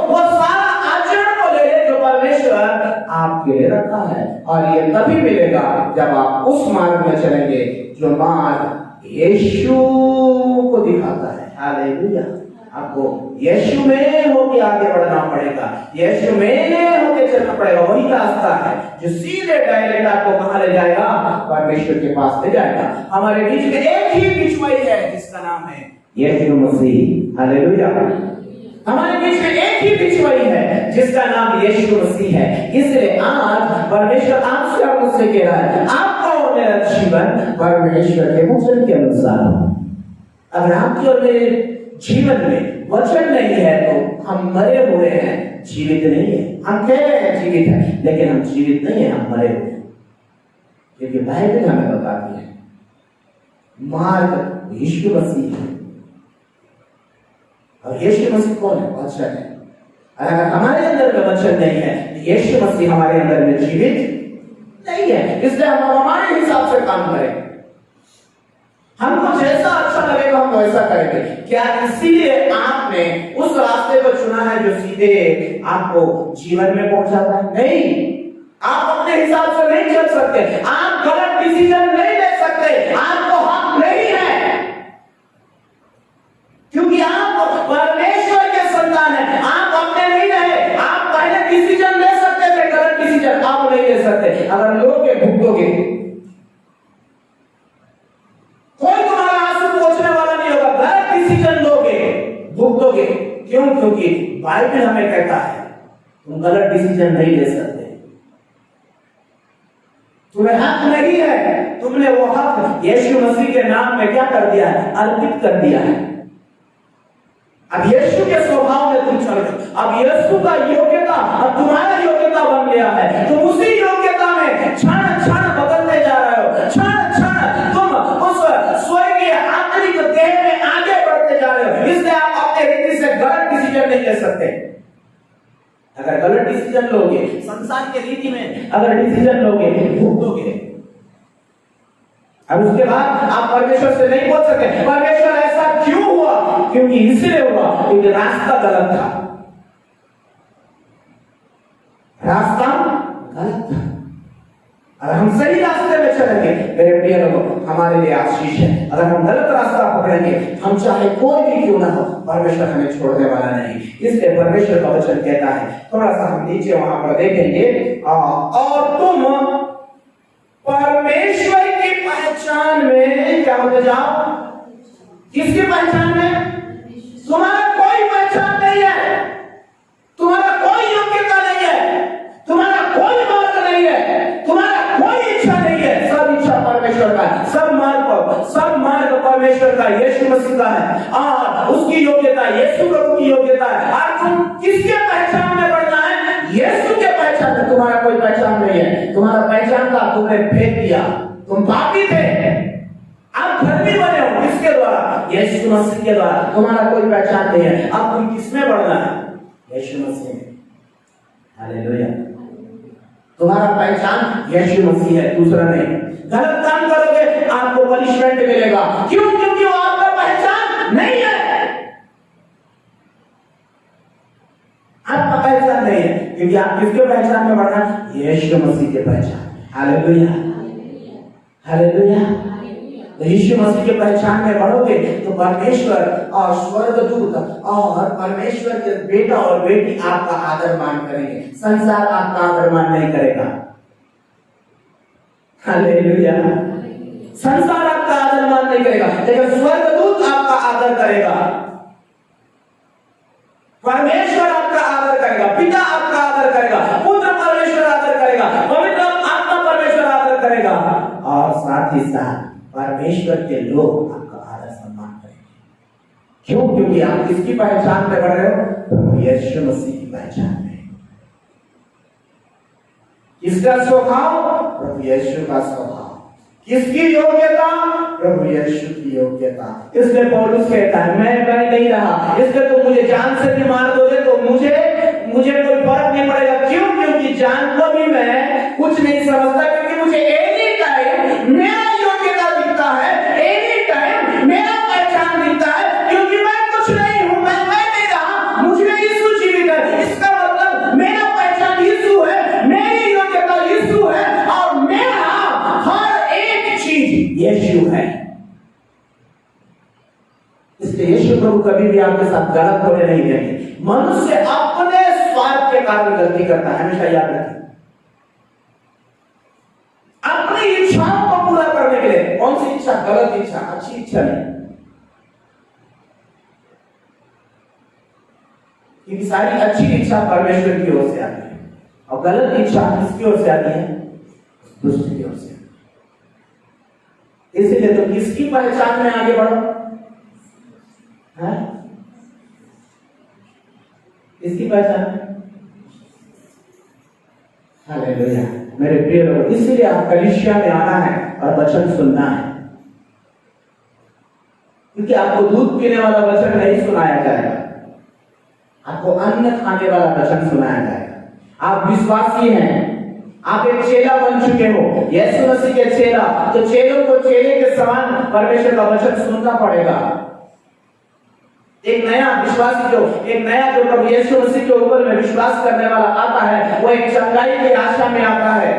वो सारा आचरण को ले ले जो परमेश्वर आपके लिए रखा है। और ये तभी मिलेगा जब आप उस मार्ग में चलेंगे जो मार्ग यीशु को दिखाता है। हालेलुया। आपको यीशु में होके आगे बढ़ना पड़ेगा, यीशु में होके चलना पड़ेगा। वही रास्ता है जो सीधे डायरेक्ट आपको कहां ले जाएगा? परमेश्वर के पास ले जाएगा। हमारे बीच में एक ही बिचवाई है जिसका नाम है यीशु मसीह। हालेलुया। हमारे बीच में एक ही बिचवाई है जिसका नाम यीशु मसीह है। इसलिए आज परमेश्वर आपसे और मुझसे कह रहा है आपका और मेरा जीवन परमेश्वर के वचन के अनुसार हो। अगर आपके और मेरे जीवन में वचन नहीं है तो हम मरे हुए हैं, जीवित नहीं है। हम कह रहे हैं जीवित है, लेकिन हम जीवित नहीं है, हम मरे हुए हैं। क्योंकि बाइबल हमें बताती है मार्ग यीशु मसीह है। और यीशु मसीह कौन है? वचन है। अगर हमारे अंदर में वचन नहीं है, यीशु मसीह हमारे अंदर में जीवित नहीं है। इसलिए हम हमारे हिसाब से काम करें, हमको जैसा अच्छा लगेगा हम वैसा करेंगे। क्या इसीलिए आपने उस रास्ते को चुना है जो सीधे आपको जीवन में पहुंचाता है? नहीं, आप अपने हिसाब से नहीं चल सकते, आप गलत डिसीजन नहीं ले सकते, आपको हक नहीं है, क्योंकि आप परमेश्वर के संतान हैं। आप अपने नहीं रहे, आप पहले डिसीजन ले सकते थे, गलत डिसीजन आप नहीं ले सकते। अगर लोगे भुगतोगे, कोई तुम्हारा आंसू पोंछने वाला नहीं होगा। गलत डिसीजन लोगे भुगतोगे। क्यों? क्योंकि बाइबल हमें कहता है तुम गलत डिसीजन नहीं ले सकते। तुम्हें हक नहीं है, तुमने वो हक यीशु मसीह के नाम में क्या कर दिया है? अर्पित कर दिया है। अब यीशु के स्वभाव में तुम चल रहे हो। अब यीशु का योग्यता अब तुम्हारा योग्यता बन गया है। तुम उसी योग्यता में क्षण क्षण बदलते जा रहे हो। क्षण क्षण तुम उस स्वर्गीय आंतरिक देह में आगे बढ़ते जा रहे हो। इसलिए आप अपने रीति से गलत डिसीजन नहीं ले सकते। अगर गलत डिसीजन लोगे, संसार के रीति में अगर डिसीजन लोगे, भुगतोगे। अब उसके बाद आप परमेश्वर से नहीं बोल सकते परमेश्वर ऐसा क्यों हुआ? क्योंकि इसलिए हुआ क्योंकि रास्ता गलत था, रास्ता गलत था। अगर हम सही रास्ते में चलेंगे मेरे प्रिय लोगों, हमारे लिए आशीष है। अगर हम गलत रास्ता पकड़ेंगे, हम चाहे कोई भी क्यों ना हो, परमेश्वर हमें छोड़ने वाला नहीं। इसलिए परमेश्वर का वचन कहता है, थोड़ा सा हम नीचे वहां पर देखेंगे, और तुम परमेश्वर की पहचान में क्या होते जाओ? किसकी पहचान में? तुम्हारा कोई पहचान नहीं है, तुम्हारा कोई योग्यता नहीं है, तुम्हारा कोई मार्ग नहीं है, तुम्हारा कोई इच्छा नहीं है। सब इच्छा परमेश्वर का है, सब मार्ग परमेश्वर का, यीशु मसीह का है और उसकी योग्यता यीशु प्रभु की योग्यता है। और तुम किसके पहचान में बढ़ना है? यीशु के पहचान में। तुम्हारा कोई पहचान नहीं है, तुम्हारा पहचान था तुमने फेंक दिया, तुम पापी थे, आप धर्मी बने हो। किसके द्वारा? यीशु मसीह के द्वारा। तुम्हारा कोई पहचान नहीं है, अब तुम किसमें बढ़ना है? यीशु मसीह में। हालेलुया। तुम्हारा पहचान यीशु मसीह है, दूसरा नहीं। गलत काम करोगे आपको पनिशमेंट मिलेगा। क्यों? क्योंकि वो आपका पहचान नहीं है, आपका पहचान नहीं है। क्योंकि आप किसके पहचान में बढ़ना? यीशु मसीह के पहचान। Hallelujah, hallelujah. तो यीशु मसीह के पहचान में बढ़ोगे तो परमेश्वर और स्वर्गदूत और परमेश्वर के बेटा और बेटी आपका आदर मान करेंगे, संसार आपका आदर मान नहीं करेगा। हालेलुया। संसार आपका आदर मान नहीं करेगा, लेकिन स्वर्गदूत आपका आदर करेगा, परमेश्वर आपका आदर करेगा, पिता आपका आदर करेगा, पुत्र परमेश्वर आदर करेगा, पवित्र आत्मा परमेश्वर आदर करेगा और साथ ही साथ परमेश्वर के लोग आपका आदर सम्मान करेंगे। क्यों? क्योंकि आप किसकी पहचान में बढ़ रहे हो? प्रभु यीशु मसीह की पहचान में। किसका स्वभाव? प्रभु यीशु का स्वभाव। किसकी योग्यता? प्रभु यीशु की योग्यता। इसलिए पौलुस कहता है मैं नहीं रहा, इसलिए तो मुझे जान से भी मार दोगे तो मुझे कोई फर्क नहीं पड़ेगा। क्यों? क्योंकि जान को भी मैं कुछ नहीं समझता, क्योंकि मुझे एनी टाइम मेरा योग्यता दिखता है, एनी टाइम मेरा पहचान दिखता है, क्योंकि मैं कुछ नहीं हूं, मैं नहीं रहा, मुझे यीशु जीवित है। इसका मतलब मेरा पहचान यीशु है, मेरी योग्यता यीशु है और मेरा हर एक चीज यीशु है। इसलिए यीशु प्रभु कभी भी आपके साथ गलत होने नहीं देंगे। मनुष्य अपने स्वार्थ के कारण गलती करता है, हमेशा याद रखें। अपनी इच्छाओं को पूरा करने के लिए, कौन सी इच्छा? गलत इच्छा, अच्छी इच्छा नहीं। क्योंकि सारी अच्छी इच्छा परमेश्वर की ओर से आती है और गलत इच्छा किसकी ओर से आती है? दुष्ट की ओर से। इसलिए तो किसकी पहचान में आगे बढ़ो? है? इसकी पहचान। हालेलुया। मेरे प्रिय लोग, इसलिए आप कलीसिया में आना है और वचन सुनना है, क्योंकि आपको दूध पीने वाला वचन नहीं सुनाया जाएगा, आपको अन्न खाने वाला वचन सुनाया जाएगा। आप विश्वासी हैं, आप एक चेला बन चुके हो, यीशु मसीह के चेला, तो चेलों को चेले के समान परमेश्वर का वचन सुनना पड़ेगा। एक नया जो प्रभु यीशु मसीह के ऊपर में विश्वास करने वाला आता है, वो एक चंगाई की आशा में आता है,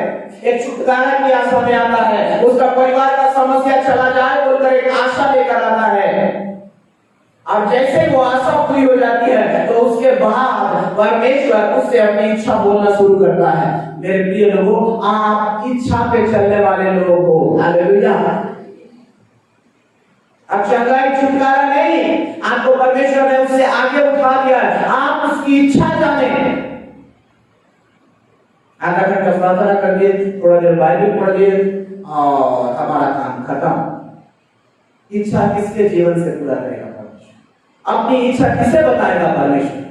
एक छुटकारा की आशा में आता है, उसका परिवार का समस्या चला जाए बोलकर एक आशा लेकर आता है। और जैसे वो आशा पूरी हो जाती है तो उसके बाद परमेश्वर उससे अपनी इच्छा बोलना शुरू करता है। मेरे प्रिय लोगों, आप इच्छा पे चलने वाले लोग हो। हालेलुया। अब चंगाई छुटकारा नहीं, आपको परमेश्वर ने उससे आगे उठा दिया है, आप उसकी इच्छा जाने। आधा घंटा प्रार्थना कर दिए, थोड़ा देर बाइबल पढ़ लिए और हमारा काम खत्म। इच्छा किसके जीवन से पूरा करेगा परमेश्वर? अपनी इच्छा किसे बताएगा परमेश्वर?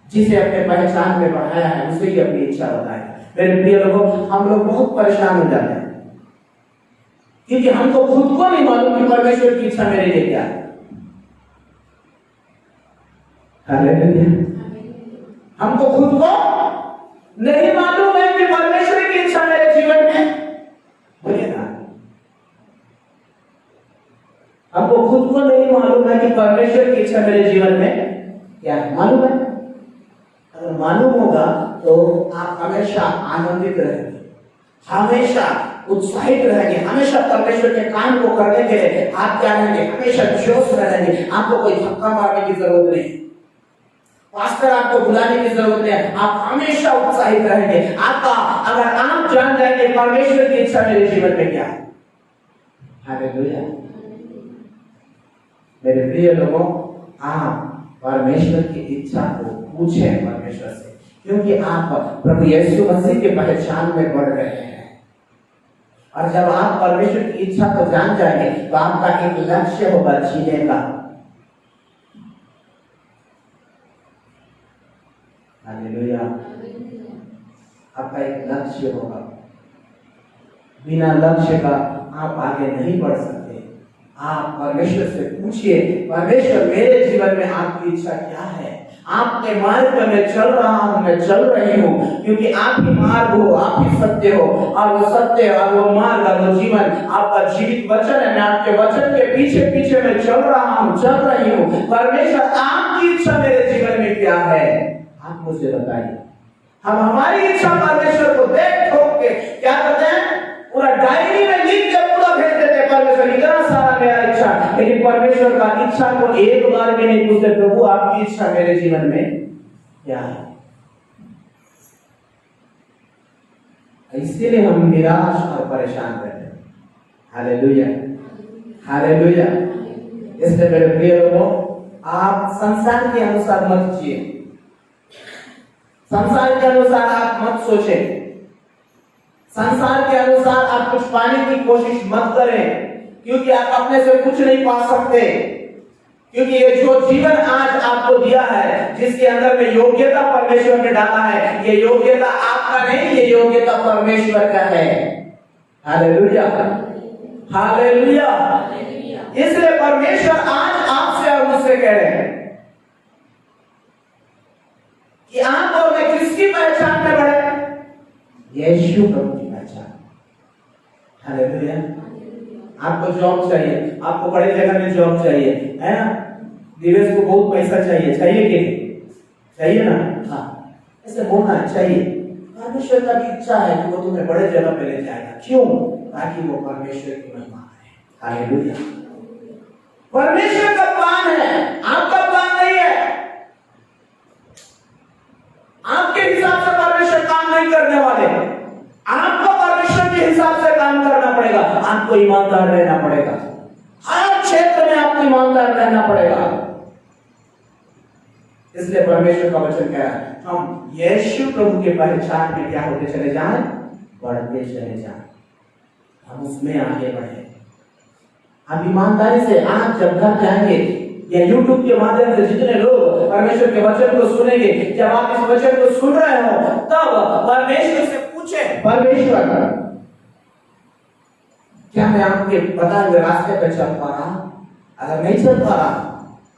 जिसे अपने पहचान में बढ़ाया है उसे ही अपनी इच्छा बताएगा। मेरे प्रिय लोगों, हम लोग बहुत परेशान हो जाते हैं क्योंकि हमको खुद को नहीं मालूम कि परमेश्वर की इच्छा मेरे लिए क्या है। हालेलुया। हमको खुद को नहीं मालूम है कि परमेश्वर की इच्छा मेरे जीवन में बोलिए ना। हमको खुद को नहीं मालूम है कि परमेश्वर की इच्छा मेरे जीवन में क्या है। मालूम है? अगर मालूम होगा तो आप हमेशा आनंदित रहेंगे, हमेशा उत्साहित रहेंगे, हमेशा परमेश्वर के काम को करने के लिए आप क्या रहेंगे? हमेशा जोश में रहेंगे। आपको कोई धक्का मारने की जरूरत नहीं, पास्टर आपको बुलाने की जरूरत नहीं, आप हमेशा उत्साहित रहेंगे। आपका अगर आप जान जाएंगे परमेश्वर की इच्छा मेरे जीवन में क्या है। हालेलुया। मेरे प्रिय लोगों, आप परमेश्वर की इच्छा को पूछें परमेश्वर से, क्योंकि आप प्रभु यीशु मसीह के पहचान में बढ़ रहे हैं। और जब आप परमेश्वर की इच्छा को जान जाएंगे तो आपका एक लक्ष्य होगा जीने का। हालेलुया। आपका एक लक्ष्य होगा। बिना लक्ष्य का आप आगे नहीं बढ़ सकते। आप परमेश्वर से पूछिए, परमेश्वर मेरे जीवन में आपकी इच्छा क्या है? आपके मार्ग में मैं चल रहा हूँ, मैं चल रही हूँ, क्योंकि आप ही मार्ग हो, आप ही सत्य हो, और वो सत्य और वो मार्ग और वो जीवन आपका जीवित वचन है। मैं आपके वचन के पीछे पीछे मैं चल रहा हूँ, चल रही हूँ। परमेश्वर आपकी इच्छा मेरे जीवन में क्या है, आप मुझे बताइए। हम हमारी इच्छा परमेश्वर को देख ठोक के क्या करते हैं, पूरा डायरी में लिख के पूरा भेज देते हैं, परमेश्वर इतना सारा मेरा इच्छा। लेकिन परमेश्वर का इच्छा को एक बार भी नहीं पूछते, प्रभु आपकी इच्छा मेरे जीवन में क्या है? इसीलिए हम निराश और परेशान रहते हैं। हालेलुया, हालेलुया। इसलिए मेरे प्रिय लोगों, आप संसार के अनुसार मत जिए, संसार के अनुसार आप मत सोचें, संसार के अनुसार आप कुछ पाने की कोशिश मत करें, क्योंकि आप अपने से कुछ नहीं पा सकते। क्योंकि ये जो जीवन आज आपको दिया है, जिसके अंदर में योग्यता परमेश्वर ने डाला है, ये योग्यता आपका नहीं, ये योग्यता परमेश्वर का है। हालेलुया, हालेलुया। इसलिए परमेश्वर आज आपसे और मुझसे कह रहे हैं कि आप और मैं किसकी पहचान में बढ़े? यीशु प्रभु की पहचान। हालेलुया। आपको जॉब चाहिए, आपको बड़े जगह में जॉब चाहिए, है ना? दिवस को बहुत पैसा चाहिए, चाहिए कि नहीं? चाहिए ना? हाँ, ऐसे बोलना चाहिए। परमेश्वर का भी इच्छा है कि वो तुम्हें बड़े जगह पे ले जाएगा। क्यों? ताकि वो परमेश्वर की महिमा है। हालेलुया। परमेश्वर का प्लान है, आपका प्लान नहीं है। आपके हिसाब से परमेश्वर काम नहीं करने वाले। आपको परमेश्वर के हिसाब से काम करना पड़ेगा। आपको ईमानदार रहना पड़ेगा, हर क्षेत्र में आपको ईमानदार रहना पड़ेगा। इसलिए परमेश्वर का वचन कह रहा है, हम यीशु प्रभु के पहचान में क्या होते चले जाएं? बढ़ते चले जाएं, हम उसमें आगे बढ़े। आप ईमानदारी से आज जब घर जाएंगे या YouTube के माध्यम से जितने लोग परमेश्वर के वचन को सुनेंगे, जब आप इस वचन को सुन रहे हो, तब परमेश्वर से पूछे, परमेश्वर क्या मैं आपके बताए हुए रास्ते पर चल पा रहा? अगर नहीं चल पा रहा,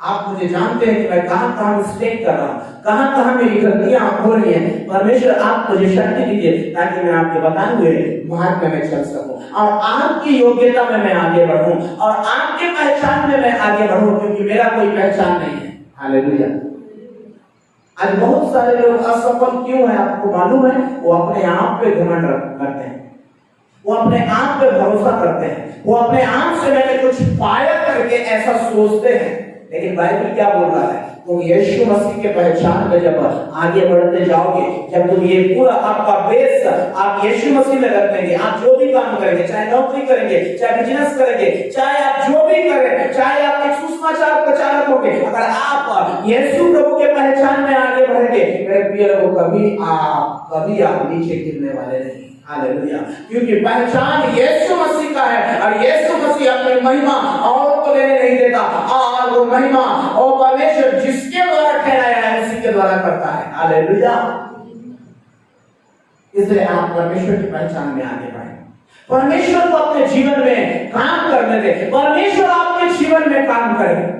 आप मुझे जानते हैं कि मैं कहां कहां मिस्टेक कर रहा हूं, कहां कहां मेरी गलतियां हो रही हैं। परमेश्वर आप मुझे शक्ति दीजिए ताकि मैं आपके बताए हुए मार्ग में मैं चल सकूं और आपकी योग्यता में मैं आगे बढ़ूं और आपके पहचान में मैं आगे बढ़ूं, क्योंकि मेरा कोई पहचान नहीं है। हालेलुया। आज बहुत सारे लोग असफल क्यों है, आपको मालूम है? वो अपने आप पे घमंड करते हैं, वो अपने आप पे भरोसा करते हैं, वो अपने आप से मैंने कुछ पाया करके ऐसा सोचते हैं। लेकिन बाइबल क्या बोल रहा है? तुम यीशु मसीह के पहचान में जब आगे बढ़ते जाओगे, जब तुम ये पूरा आपका बेस आप यीशु मसीह में रख देंगे, आप जो भी काम करेंगे, चाहे नौकरी करेंगे, चाहे बिजनेस करेंगे, चाहे आप जो भी करें, चाहे आप एक सुसमाचार प्रचारक होंगे, अगर आप यीशु प्रभु के पहचान में आगे बढ़ेंगे, मेरे प्रिय लोगों, कभी आप नीचे गिरने वाले नहीं। हालेलुया। क्योंकि पहचान यीशु मसीह का है और यीशु मसीह अपनी महिमा औरों को लेने नहीं देता, और वो महिमा और परमेश्वर जिसके द्वारा ठहराया है उसी के द्वारा करता है। हालेलुया। इसलिए आप परमेश्वर की पहचान में आगे बढ़े, परमेश्वर को अपने जीवन में काम करने दें, परमेश्वर आपके जीवन में काम करे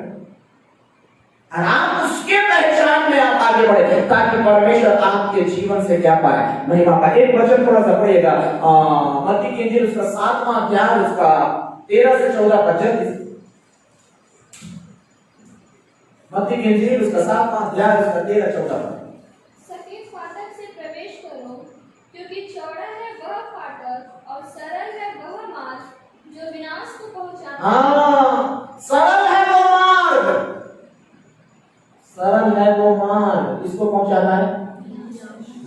और आप उसके पहचान में आप आगे बढ़े, ताकि परमेश्वर आपके जीवन से क्या पाए? महिमा पाए। एक वचन थोड़ा सा पढ़िएगा, मत्ती की इंजील उसका 7वां अध्याय उसका 13 से 14 पद। मत्ती की इंजील उसका 7वां अध्याय उसका 13-14 पद। सटीक फाटक से प्रवेश करो, क्योंकि चौड़ा है वह फाटक और सरल है वह मार्ग जो विनाश को पहुंचाता है। हाँ, सरल है वो मार्ग, सरल है वो मार्ग, इसको पहुंचाता है।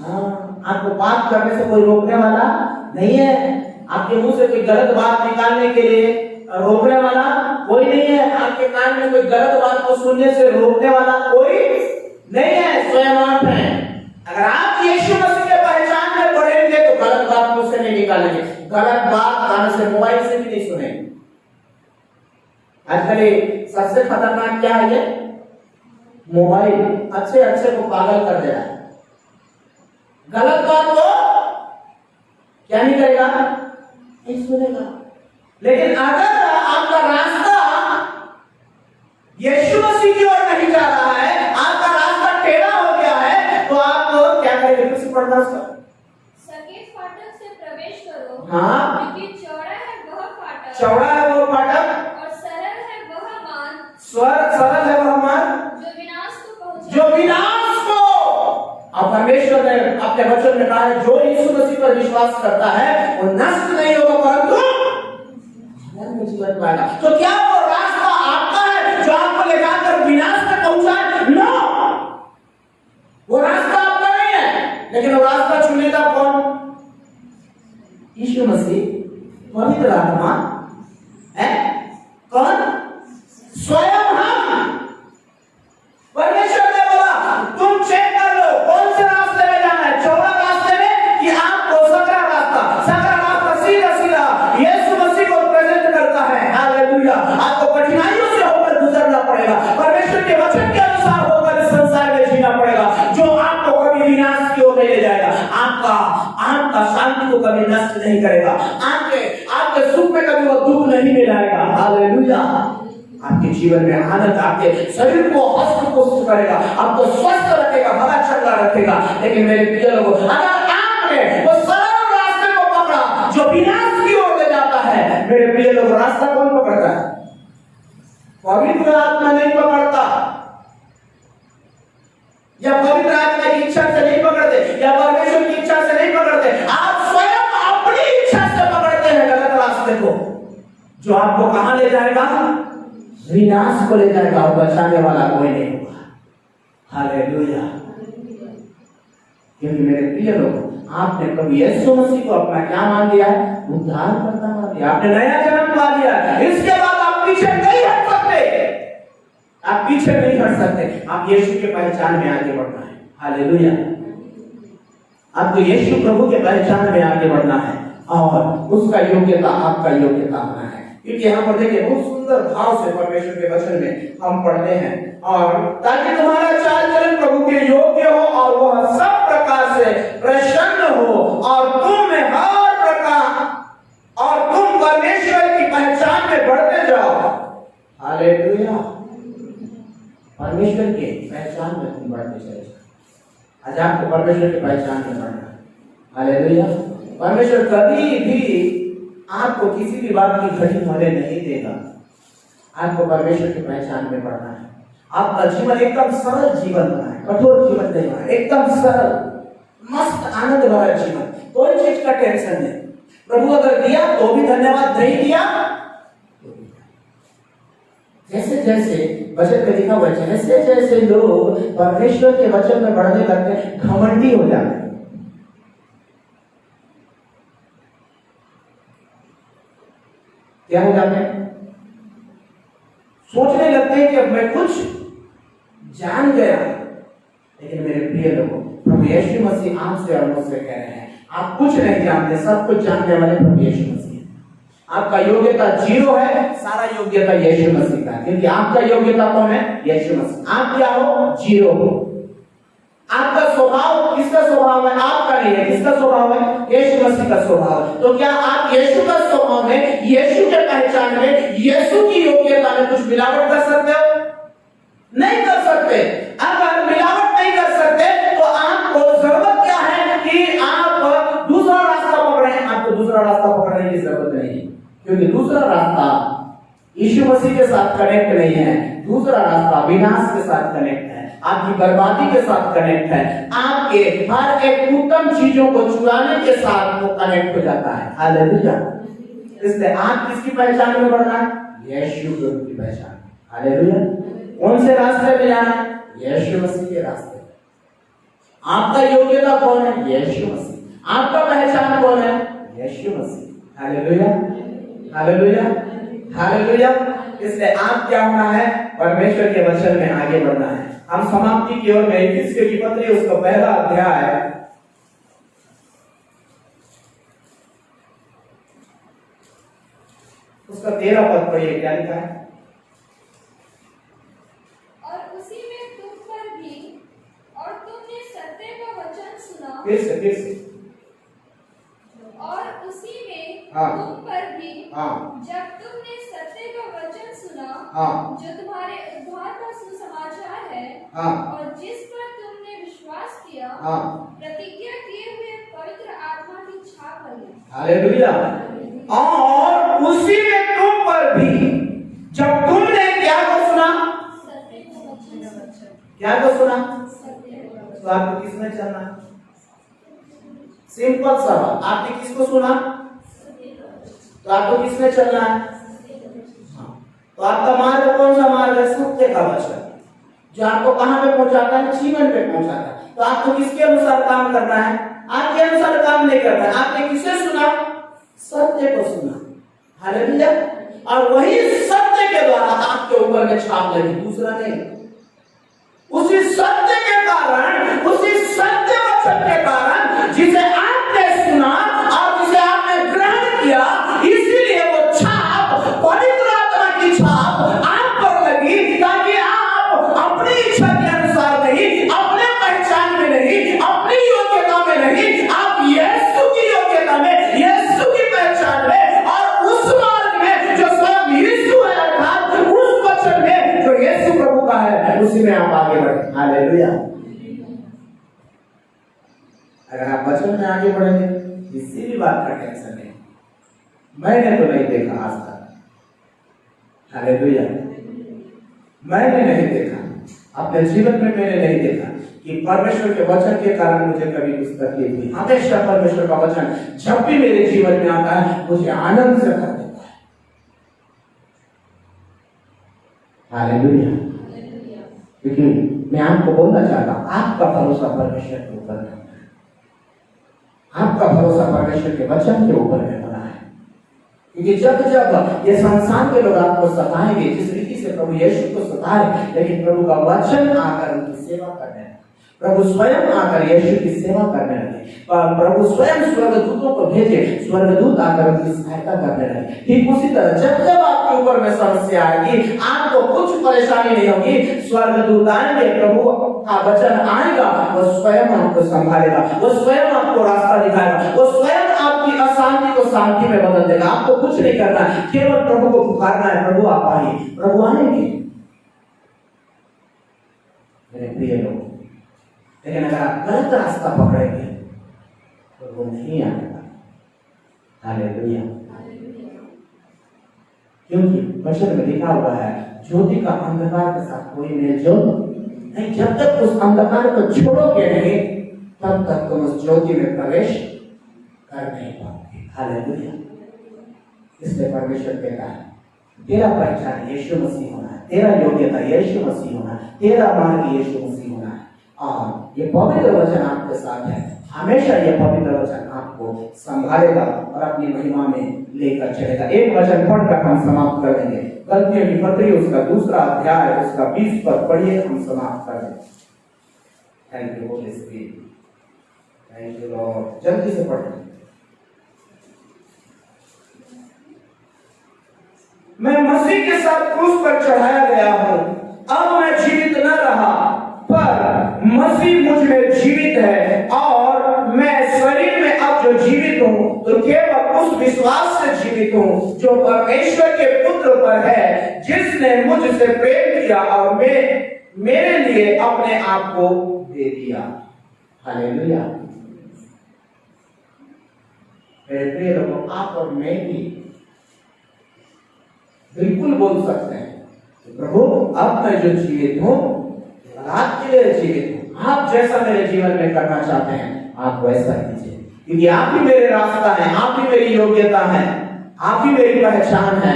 हाँ, आपको बात करने से कोई रोकने वाला नहीं है, आपके मुंह से कोई गलत बात निकालने के लिए रोकने वाला कोई नहीं है। आपके कान में कोई गलत बात को सुनने से रोकने वाला कोई नहीं है, स्वयं आप हैं। अगर आप यीशु मसीह के पहचान में बढ़ेंगे तो गलत बात मुझसे नहीं निकालेंगे, गलत बात कान से, मोबाइल से भी नहीं सुनेंगे। आजकल सबसे खतरनाक क्या है? ये मोबाइल अच्छे अच्छे को पागल कर दे रहा है। गलत बात को क्या नहीं करेगा? नहीं सुनेगा। लेकिन अगर आपका रास्ता यीशु मसीह की ओर नहीं जा रहा है, आपका रास्ता टेढ़ा हो गया है, तो आप क्या करेंगे? किसी पढ़ना उसका सकेत फाटक से प्रवेश करो। हाँ, क्योंकि चौड़ा है वह फाटक, चौड़ा है वो फाटक, और सरल है वह मार्ग, सरल है वह मार्ग, जो विनाश को पहुंचाता जो विनाश को। अब परमेश्वर ने अपने वचन में कहा है, जो यीशु मसीह पर विश्वास करता है वो नष्ट नहीं होगा परंतु जीवन में जीवन पाएगा। तो क्या वो रास्ता आपका है जो आपको ले जाकर विनाश में पहुंचाए? नो, वो रास्ता आपका नहीं है। लेकिन वो रास्ता चुनेगा कौन? यीशु मसीह, पवित्र आत्मा है। कौन? स्वयं हम। परमेश्वर ने बोला तुम चेक कर लो कौन से रास्ते में जाना है, चौड़ा रास्ते में कि आपको सकरा रास्ता सीधा सीधा यीशु मसीह को प्रेजेंट करता है। हालेलुया। आपको कठिनाइयों से होकर गुजरना पड़ेगा, परमेश्वर के वचन के अनुसार होकर इस संसार में जीना पड़ेगा, जो आपको कभी विनाश की ओर नहीं ले जाएगा, आपका शांति को कभी नष्ट नहीं करेगा, आपके सुख में कभी वो दुख नहीं मिलाएगा। हालेलुया। आपके जीवन में आनंद, आपके शरीर को हस्त पुष्ट करेगा, आपको स्वस्थ रखेगा, भला चंगा रखेगा। लेकिन मेरे प्रिय लोगों, अगर आपने वो सरल रास्ते को पकड़ा जो विनाश की ओर ले जाता है, मेरे प्रिय लोगों, रास्ता कौन पकड़ता है? पवित्र आत्मा नहीं पकड़ता, या पवित्र आत्मा की इच्छा से नहीं पकड़ते, या परमेश्वर की इच्छा से नहीं पकड़ते। आप स्वयं अपनी इच्छा से पकड़ते हैं गलत रास्ते को, जो आपको कहां ले जाएगा? विनाश को ले जाएगा, और बचाने वाला कोई नहीं होगा। हालेलुया। क्योंकि मेरे प्रिय लोगों, आपने कभी यीशु मसीह को अपना क्या मान लिया है? उद्धारकर्ता मान लिया, आपने नया जन्म पा लिया। इसके बाद आप पीछे नहीं हट सकते, आप पीछे नहीं हट सकते। आप यीशु के पहचान में आगे बढ़ना है। हालेलुया। आपको यीशु प्रभु के पहचान में आगे बढ़ना है और उसका योग्यता आपका योग्यता होना है। क्योंकि यहाँ पर देखिए बहुत सुंदर भाव से परमेश्वर के वचन में हम पढ़ते हैं, और ताकि तुम्हारा चाल चलन प्रभु के योग्य हो और वह सब प्रकार से प्रसन्न हो, और तुम में हर प्रकार, और तुम परमेश्वर की पहचान में बढ़ते जाओ। हालेलुया। परमेश्वर के पहचान में तुम बढ़ते चले। आज आपको परमेश्वर की पहचान में बढ़ना है। हालेलुया। परमेश्वर कभी भी आपको किसी भी बात की घटी होने नहीं देगा। आपको परमेश्वर की पहचान में बढ़ना है। आपका जीवन एकदम सरल जीवन बनाए, कठोर जीवन नहीं बनाए, एकदम सरल, मस्त, आनंद भरा जीवन, कोई चीज का टेंशन नहीं। प्रभु अगर दिया तो भी धन्यवाद, नहीं दिया तो भी। जैसे जैसे वचन में लिखा हुआ है, जैसे जैसे लोग परमेश्वर के वचन में बढ़ने लगते हैं, घमंडी हो जाते हैं। क्या हो जाते हैं? सोचने लगते हैं कि अब मैं कुछ जान गया। लेकिन मेरे प्रिय लोगों, प्रभु यीशु मसीह आपसे और मुझसे कह रहे हैं, आप कुछ नहीं जानते, सब कुछ जानने वाले प्रभु यीशु मसीह। आपका योग्यता 0 है, सारा योग्यता यीशु मसीह का। क्योंकि आपका योग्यता कौन है? यीशु मसीह। आप क्या हो? 0 हो। आपका स्वभाव, किसका स्वभाव है? आपका नहीं है। किसका स्वभाव है? यीशु मसीह का स्वभाव। तो क्या आप यीशु का स्वभाव में, यीशु के पहचान में, यीशु की योग्यता में कुछ मिलावट कर सकते हो? नहीं कर सकते। अगर मिलावट नहीं कर सकते तो आपको जरूरत क्या है कि आप दूसरा रास्ता पकड़ें। आपको दूसरा रास्ता पकड़ने की जरूरत नहीं है, क्योंकि दूसरा रास्ता यीशु मसीह के साथ कनेक्ट नहीं है। दूसरा रास्ता विनाश के साथ कनेक्ट है, आपकी बर्बादी के साथ कनेक्ट है, आपके हर एक उत्तम चीजों को चुराने के साथ वो कनेक्ट हो जाता है। हालेलुया। इसलिए आप किसकी पहचान में बढ़ना है? यीशु प्रभु की पहचान। हालेलुया। कौन से रास्ते पे जाना है? यीशु मसीह के रास्ते। आपका योग्यता कौन है? यीशु मसीह। आपका पहचान कौन है? यीशु मसीह। हालेलुया, हालेलुया, हालेलुया। इसलिए आप क्या होना है, परमेश्वर के वचन में आगे बढ़ना है। हम समाप्ति की ओर में इफिसियों की पत्री उसका पहला अध्याय उसका 13 पद पढ़िए, क्या लिखा है। और उसी में तुम पर भी, और तुमने सत्य का वचन सुना, फिर से और उसी में हाँ। तुम पर भी, हाँ। जब तुमने सत्य का वचन सुना, हाँ। जो तुम्हारे उद्धार का सुसमाचार है, हाँ। और जिस पर तुमने विश्वास किया, हाँ। प्रतिज्ञा किए हुए पवित्र आत्मा की छाप लगी। हालेलुया। और उसी में तुम पर भी, जब तुमने क्या को सुना, सत्य का वचन, क्या को सुना, सत्य का वचन। तो आपको किसमें चलना है? सिंपल सवाल, आपने किसको सुना, तो आपको किसमें चलना है? हाँ। तो आपका मार्ग कौन सा मार्ग है? सत्य का वचन, जो आपको कहां पे पहुंचाता है? जीवन पे पहुंचाता है। तो आपको किसके अनुसार काम करना है? आपके अनुसार काम नहीं करना है। आपने किसे सुना? सत्य को सुना। हालेलुया। और वही सत्य के द्वारा आपके ऊपर में छाप लगी, दूसरा नहीं। उसी सत्य के कारण, उसी सत्य वचन के कारण जिसे आपने सुना और जिसे आपने ग्रहण किया, इसीलिए वो छाप, पवित्र आत्मा की छाप आप पर लगी, ताकि आप अपनी इच्छा के अनुसार नहीं, अपने पहचान में नहीं, अपनी योग्यता में नहीं, आप यीशु की योग्यता में, यीशु की पहचान में और उस मार्ग में जो स्वयं यीशु है, अर्थात उस वचन में जो यीशु प्रभु का है, उसी में आप आगे बढ़े। हालेलुया। अगर आप वचन में आगे बढ़ेंगे, किसी भी बात का टेंशन नहीं। मैंने तो नहीं देखा आज तक, हालेलुया, मैंने नहीं देखा, अपने जीवन में मैंने नहीं देखा कि परमेश्वर के वचन के कारण मुझे कभी कुछ तकलीफ हुई। हमेशा परमेश्वर का वचन जब भी मेरे जीवन में आता है, मुझे आनंद से भर देता है। हालेलुया। क्योंकि मैं आपको बोलना चाहता हूं, आपका भरोसा परमेश्वर के ऊपर है, आपका भरोसा परमेश्वर के वचन के ऊपर में बना है। क्योंकि जब जब ये संसार के लोग आपको सताएंगे, जिस रीति से प्रभु यीशु को सताए, लेकिन प्रभु का वचन आकर उनकी सेवा करने लगे, प्रभु स्वयं आकर यीशु की सेवा करने लगे, प्रभु स्वयं स्वर्गदूतों को भेजे, स्वर्गदूत आकर उनकी सहायता करने लगे। ठीक उसी तरह जब जब आपके ऊपर में समस्या आएगी, आपको कुछ परेशानी नहीं होगी, स्वर्गदूत आएंगे, प्रभु का वचन आएगा, वो स्वयं आपको संभालेगा, वो स्वयं आपको रास्ता दिखाएगा, वो स्वयं आपकी अशांति को शांति में बदल देगा। आपको कुछ नहीं करना है, केवल प्रभु को पुकारना है, प्रभु आप आइए, प्रभु आएंगे। मेरे प्रिय लोग, लेकिन अगर आप गलत रास्ता पकड़ेंगे तो वो नहीं आएगा। हालेलुया। क्योंकि वचन में लिखा हुआ है, ज्योति का अंधकार के साथ कोई मेलजोल नहीं। जब तक उस अंधकार को छोड़ोगे नहीं, तब तक तुम उस ज्योति में प्रवेश कर नहीं पाओगे। हालेलुया। इसलिए परमेश्वर कहता है, तेरा पहचान यीशु मसीह होना है, तेरा योग्यता यीशु मसीह होना है, तेरा मार्ग यीशु मसीह होना है। और ये पवित्र वचन आपके साथ है, हमेशा ये पवित्र वचन आपको संभालेगा और अपनी महिमा में लेकर चलेगा। एक वचन पढ़कर हम समाप्त कर देंगे। गलतियों की पत्री उसका 2 अध्याय उसका 20 पद पढ़िए, हम समाप्त कर देंगे। Thank you Holi spirit, thank you Lord. जल्दी से पढ़ें। मैं मसीह के साथ क्रूस पर चढ़ाया गया हूं, अब मैं जीवित न रहा, पर मसीह मुझ में जीवित है, और मैं शरीर में अब जो जीवित हूं तो केवल उस विश्वास से जीवित हूं जो परमेश्वर के पुत्र पर है, जिसने मुझसे प्रेम किया और मेरे लिए अपने आप को दे दिया। हालेलुया। मेरे प्रिय लोगों, आप और मैं भी बिल्कुल बोल सकते हैं, प्रभु अब मैं जो जीवित हूं आपके लिए जीवित हूं, आप जैसा मेरे जीवन में करना चाहते हैं आप वैसा कीजिए, क्योंकि आप ही मेरे रास्ता हैं, आप ही मेरी योग्यता है, आप ही मेरी पहचान है,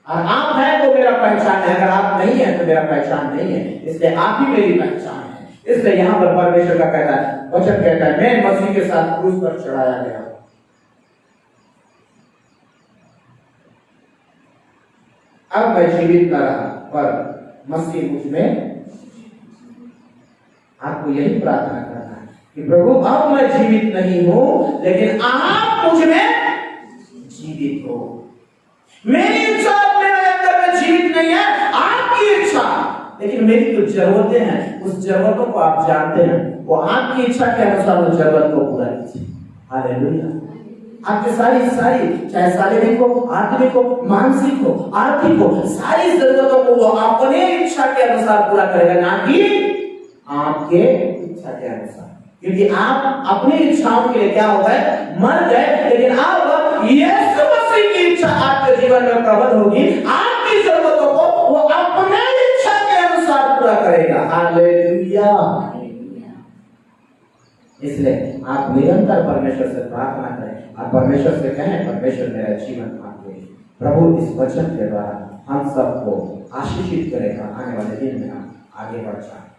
और आप हैं तो मेरा पहचान है, अगर आप नहीं है तो मेरा पहचान नहीं है, इसलिए आप ही मेरी पहचान है। इसलिए यहाँ पर परमेश्वर का कहता है, वचन कहता है, मैं मसीह के साथ क्रूस पर चढ़ाया गया। अब मैं जीवित न रहा पर मसीह मुझ में। आपको यही प्रार्थना करना है कि प्रभु अब मैं जीवित नहीं हूं, लेकिन आप मुझ में जीवित हो। मेरी इच्छा मेरे अंदर में जीवित नहीं है, आपकी इच्छा। लेकिन मेरी कुछ जरूरतें हैं, उस जरूरतों को आप जानते हैं, वो आपकी इच्छा के अनुसार उस जरूरत को पूरा कीजिए। हालेलुया। आपके सारी चाहे शारीरिक हो, आत्मिक हो, मानसिक हो, आर्थिक हो, सारी जरूरतों को वो अपने इच्छा के अनुसार पूरा करेगा, ना कि आपके इच्छा के अनुसार। क्योंकि आप अपनी इच्छाओं के लिए क्या हो गए, मर गए। लेकिन अब यीशु मसीह की इच्छा आपके जीवन में प्रबल होगी, आपकी जरूरतों को वो अपने इच्छा के अनुसार पूरा करेगा। हालेलुया। इसलिए आप निरंतर परमेश्वर से प्रार्थना करें और परमेश्वर से कहें, परमेश्वर मेरा जीवन आपके। प्रभु इस वचन के द्वारा हम सबको आशीषित करेगा। आने वाले दिन में हम आगे बढ़ जाएं।